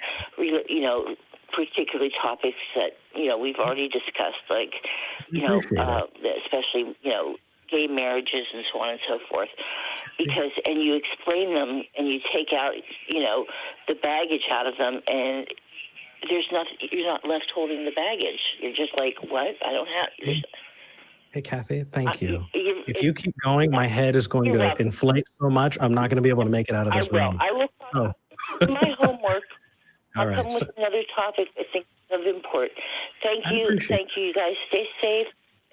particularly topics that, we've already discussed, like, especially, gay marriages and so on and so forth. Because, and you explain them and you take out, the baggage out of them, and you're not left holding the baggage. You're just like, what? I don't have... Hey, Kathy, thank you. If you keep going, my head is going to inflate so much, I'm not going to be able to make it out of this room. I will my homework. I'll come with another topic I think is of import. Thank you. Thank you, you guys. Stay safe,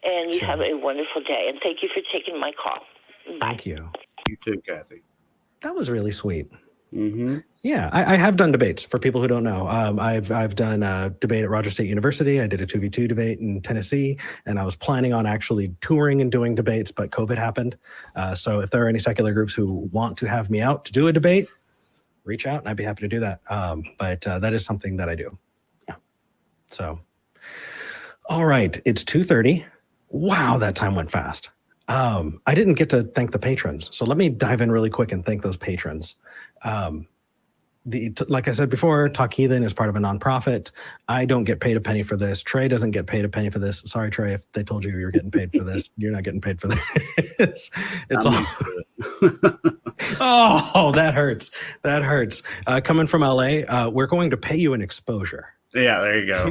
and you have a wonderful day. And thank you for taking my call. Bye. Thank you. You too, Kathy. That was really sweet. Mm-hmm. Yeah, I have done debates. For people who don't know, I've done a debate at Rogers State University. I did a 2v2 debate in Tennessee, and I was planning on actually touring and doing debates, but COVID happened. So if there are any secular groups who want to have me out to do a debate, reach out, and I'd be happy to do that. But that is something that I do. Yeah. So, all right, it's 2:30. Wow, that time went fast. I didn't get to thank the patrons, so let me dive in really quick and thank those patrons. Like I said before, Talk Heathen is part of a nonprofit. I don't get paid a penny for this. Trae doesn't get paid a penny for this. Sorry, Trae, if they told you you're getting paid for this, you're not getting paid for this. It's all. Oh, that hurts. That hurts. Coming from LA, we're going to pay you an exposure. Yeah, there you go.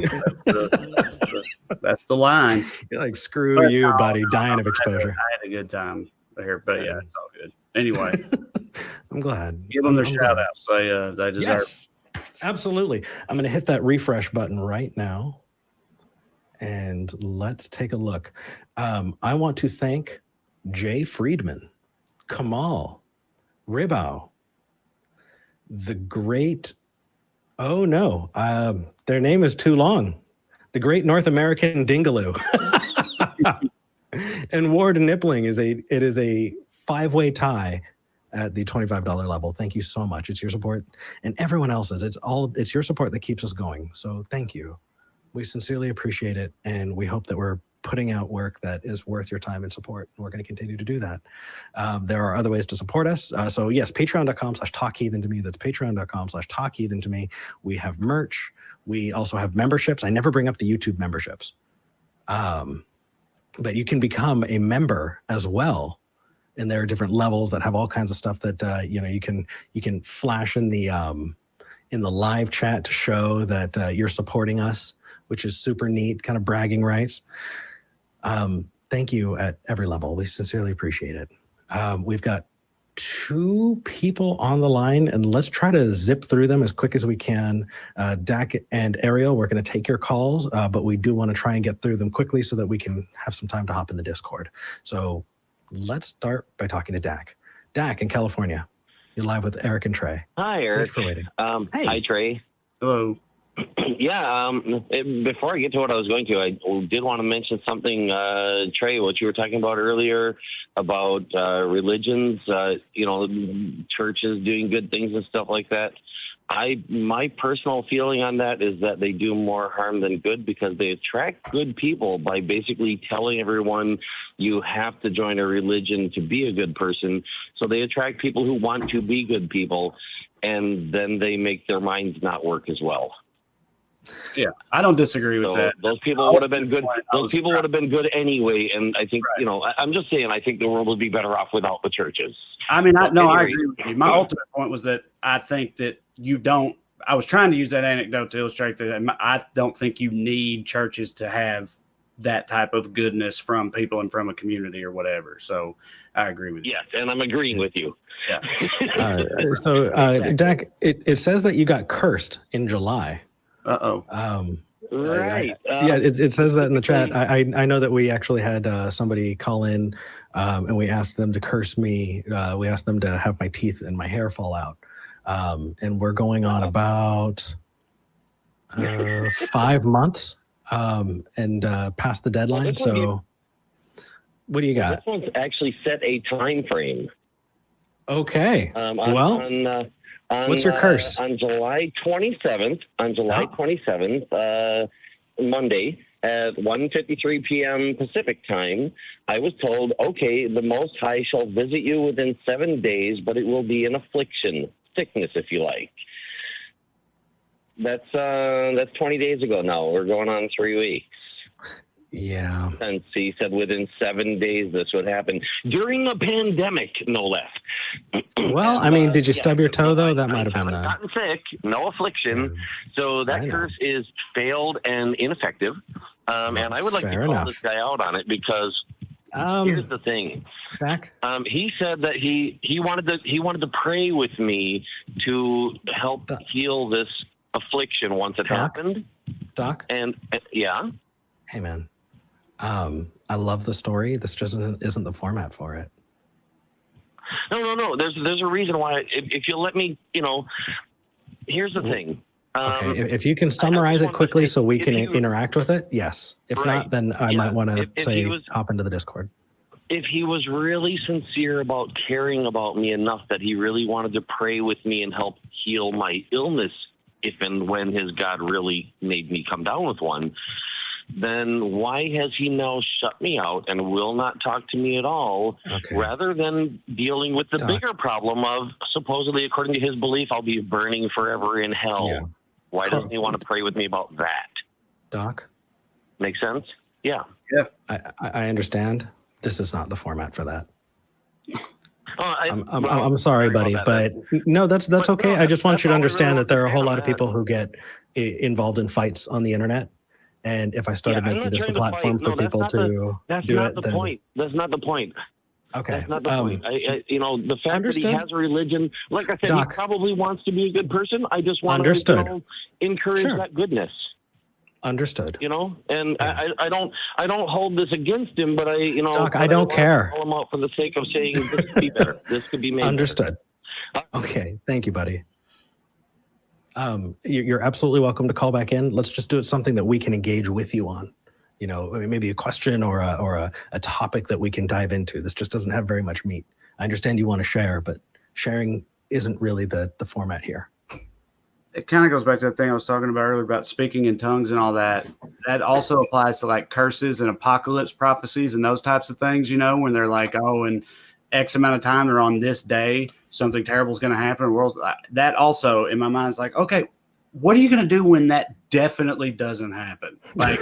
That's the line. You're like, screw you, buddy. Dying of exposure. I had a good time here, but yeah, it's all good. Anyway, I'm glad. Give them their shout outs. They deserve. Yes. Absolutely. I'm going to hit that refresh button right now. And let's take a look. I want to thank Jay Friedman, Kamal, Ribau, the great, oh no, their name is too long. The great North American Dingaloo. And Ward Nippling is a 5-way tie at the $25 level. Thank you so much. It's your support and everyone else's. It's your support that keeps us going. So thank you. We sincerely appreciate it. And we hope that we're putting out work that is worth your time and support. And we're going to continue to do that. There are other ways to support us. So yes, patreon.com/talkheathen to me. That's patreon.com/talkheathen to me. We have merch. We also have memberships. I never bring up the YouTube memberships. But you can become a member as well. And there are different levels that have all kinds of stuff that you can flash in the live chat to show that you're supporting us, which is super neat, kind of bragging rights. Thank you at every level. We sincerely appreciate it. We've got 2 people on the line, and let's try to zip through them as quick as we can. Dak and Ariel, we're going to take your calls, but we do want to try and get through them quickly so that we can have some time to hop in the Discord. So let's start by talking to Dak. Dak in California. You're live with Eric and Trae. Hi, Eric. Thank you for waiting. Hey. Hi, Trae. Hello. Yeah, before I get to what I was going to, I did want to mention something, Trae, what you were talking about earlier about religions, churches doing good things and stuff like that. My personal feeling on that is that they do more harm than good because they attract good people by basically telling everyone you have to join a religion to be a good person. So they attract people who want to be good people, and then they make their minds not work as well. Yeah, I don't disagree with that. Those people would have been good. Those people would have been good anyway. And I think, I'm just saying, I think the world would be better off without the churches. I mean, I agree with you. My ultimate point was that I think that I was trying to use that anecdote to illustrate that I don't think you need churches to have that type of goodness from people and from a community or whatever. So I agree with you. Yes, and I'm agreeing with you. Yeah. Dak, it says that you got cursed in July. Right. It says that in the chat. I know that we actually had somebody call in and we asked them to curse me. We asked them to have my teeth and my hair fall out. And we're going on about 5 months and past the deadline. So what do you got? This one's actually set a time frame. Okay. What's your curse? On July 27th, Monday at 1:53 p.m. Pacific time, I was told, okay, the Most High shall visit you within 7 days, but it will be an affliction, sickness, if you like. That's 20 days ago now. We're going on 3 weeks. Yeah. And he said within 7 days this would happen during a pandemic, no less. Well, I mean, did you stub your toe though? That might have been that. Gotten sick, no affliction. So that curse is failed and ineffective. And I would like to call this guy out on it because here's the thing. He said that he wanted to pray with me to help heal this affliction once it happened. Doc? And yeah. Hey man. I love the story. This just isn't the format for it. No. There's a reason why. If you'll let me, here's the thing. Okay. If you can summarize it quickly so we can interact with it, yes. If not, then I might want to hop into the Discord. If he was really sincere about caring about me enough that he really wanted to pray with me and help heal my illness, if and when his God really made me come down with one, then why has he now shut me out and will not talk to me at all, rather than dealing with the bigger problem of supposedly, according to his belief, I'll be burning forever in hell? Yeah. Why doesn't he want to pray with me about that? Doc? Make sense? Yeah. Yeah. I understand. This is not the format for that. I'm I'm sorry, buddy, but no, that's okay. I just want you to understand that there are a whole lot of people who get involved in fights on the internet. And if I started making this the platform for people to do it, then... That's not the point. Okay. That's not the point. The fact understood. that he has a religion, like I said, Doc, he probably wants to be a good person. I just want understood. to encourage Sure. that goodness. Understood. And Yeah. I don't hold this against him, but Doc, I don't care. Call him out for the sake of saying this could be better. This could be made Understood. better. Okay. Thank you, buddy. You're absolutely welcome to call back in. Let's just do it something that we can engage with you on. Maybe a question or a topic that we can dive into. This just doesn't have very much meat. I understand you want to share, but sharing isn't really the format here. It kind of goes back to the thing I was talking about earlier about speaking in tongues and all that. That also applies to like curses and apocalypse prophecies and those types of things, when they're like, oh, in X amount of time or on this day, something terrible is going to happen. The world's that also in my mind is like, okay, what are you going to do when that definitely doesn't happen? Like,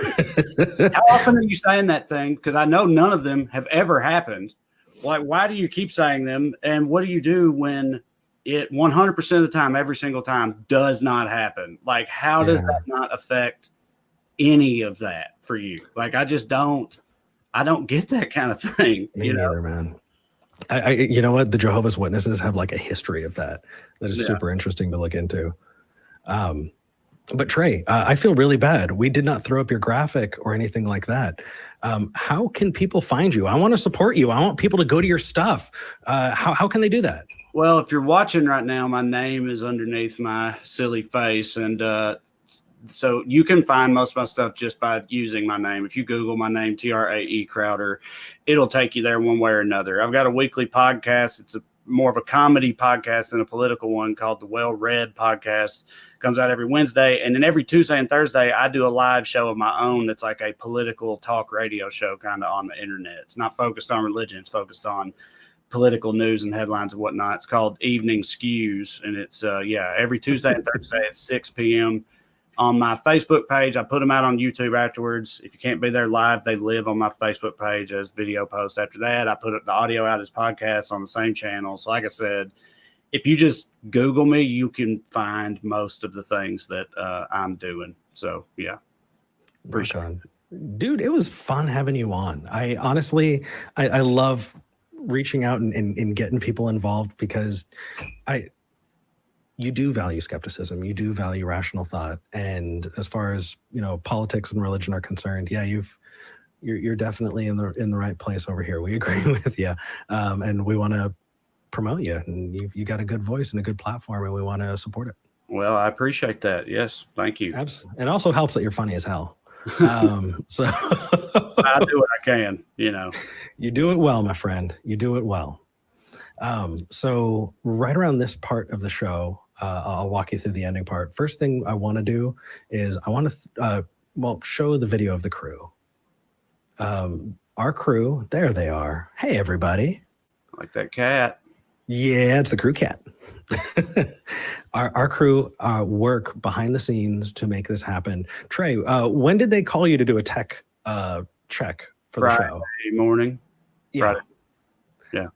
how often are you saying that thing? Because I know none of them have ever happened. Like, why do you keep saying them? And what do you do when it 100% of the time, every single time, does not happen? Like, how does that not affect any of that for you? Like, I don't get that kind of thing. Me neither, man. You know what? The Jehovah's Witnesses have like a history of that is super interesting to look into. But Trae, I feel really bad. We did not throw up your graphic or anything like that. How can people find you? I want to support you. I want people to go to your stuff. How can they do that? Well, if you're watching right now, my name is underneath my silly face. And so you can find most of my stuff just by using my name. If you Google my name, Trae Crowder, it'll take you there one way or another. I've got a weekly podcast. It's more of a comedy podcast than a political one called the Well Read Podcast. Comes out every Wednesday. And then every Tuesday and Thursday, I do a live show of my own that's like a political talk radio show kind of on the internet. It's not focused on religion. It's focused on political news and headlines and whatnot. It's called Evening Skews. And it's, every Tuesday and Thursday at 6 p.m. on my Facebook page. I put them out on YouTube afterwards. If you can't be there live, they live on my Facebook page as video posts. After that, I put the audio out as podcasts on the same channel. So like I said, if you just Google me, you can find most of the things that I'm doing. So, yeah. Appreciate it. Dude, it was fun having you on. I honestly love reaching out and getting people involved because you do value skepticism. You do value rational thought. And as far as, politics and religion are concerned, you're definitely in the right place over here. We agree with you. And we want to promote you, and you got a good voice and a good platform, and we want to support it. Well, I appreciate that. Yes, thank you. Absolutely. It also helps that you're funny as hell. So I do what I can. You do it well, my friend. You do it well. So right around this part of the show, I'll walk you through the ending part. First thing I want to do is I want to show the video of the crew. Our crew, there they are. Hey, everybody. Like that cat. Yeah, it's the crew cat. Our crew work behind the scenes to make this happen. Trae, when did they call you to do a tech check for the show? Friday morning. Yeah. Friday. Yeah.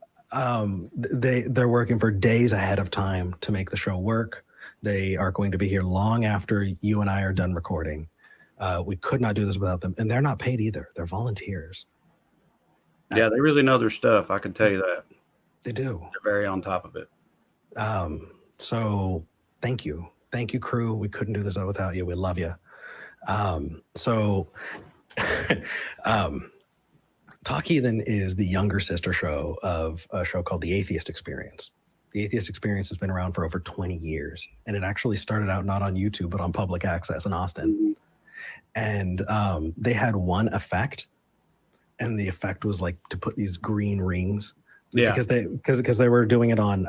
They're working for days ahead of time to make the show work. They are going to be here long after you and I are done recording. We could not do this without them, and they're not paid either. They're volunteers. Yeah, they really know their stuff. I can tell you that. They do. They're very on top of it. So thank you. Thank you, crew. We couldn't do this without you. We love you. Talk Heathen is the younger sister show of a show called The Atheist Experience. The Atheist Experience has been around for over 20 years, and it actually started out not on YouTube, but on public access in Austin. And they had one effect, and the effect was like to put these green rings. Yeah, because they were doing it on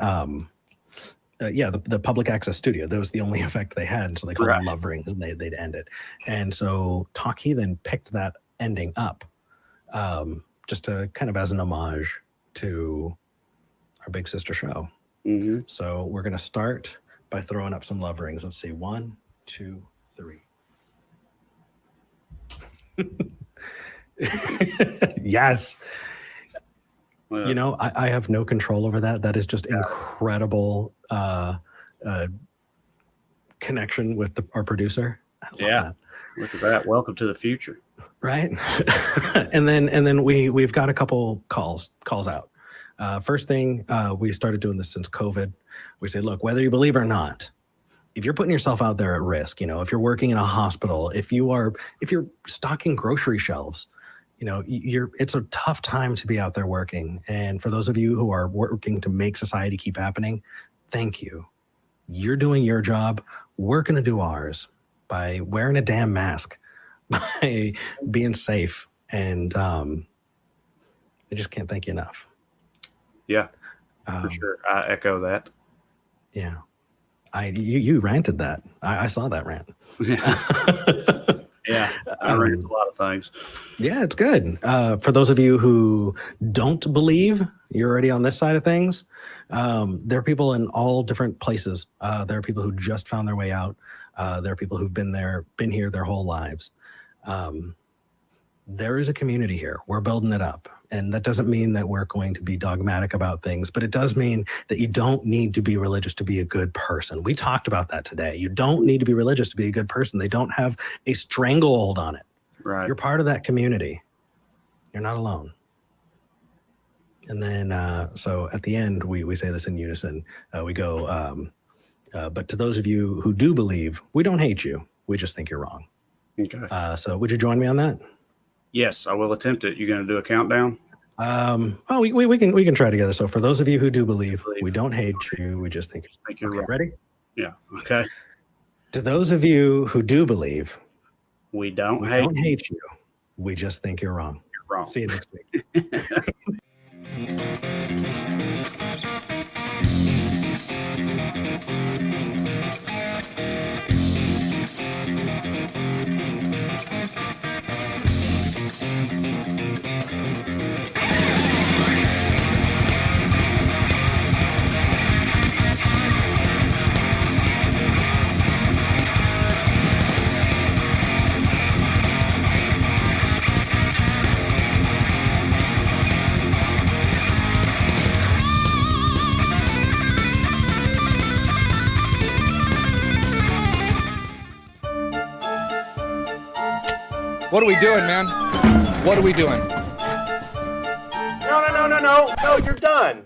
the public access studio. That was the only effect they had, and so they called them love rings, and they'd end it. And so Talk Heathen picked that ending up, just to kind of as an homage to our big sister show. Mm-hmm. So we're gonna start by throwing up some love rings. Let's see, 1, 2, 3. Yes. Well, I have no control over that. That is just incredible connection with our producer. That. Look at that. Welcome to the future. Right. and then we've got a couple calls out. First thing, we started doing this since COVID. We say, look, whether you believe or not, if you're putting yourself out there at risk, if you're working in a hospital, if you're stocking grocery shelves, it's a tough time to be out there working. And for those of you who are working to make society keep happening, thank you. You're doing your job. We're going to do ours by wearing a damn mask, by being safe. And I just can't thank you enough. Yeah, for sure. I echo that. Yeah. You ranted that. I saw that rant. Yeah, I read a lot of things. Yeah, it's good. For those of you who don't believe, you're already on this side of things. There are people in all different places. There are people who just found their way out. There are people who've been here their whole lives. There is a community here. We're building it up. And that doesn't mean that we're going to be dogmatic about things, but it does mean that you don't need to be religious to be a good person. We talked about that today. You don't need to be religious to be a good person. They don't have a stranglehold on it. Right. You're part of that community. You're not alone. And then, so at the end, we say this in unison. We go, but to those of you who do believe, we don't hate you. We just think you're wrong. Okay. So would you join me on that? Yes, I will attempt it. You going to do a countdown? We can try together. So for those of you who do believe, we don't hate you. We just think you're wrong. Ready? Yeah. Okay. To those of you who do believe, we don't hate you. We just think you're wrong. You're wrong. See you next week. What are we doing, man? What are we doing? No, you're done.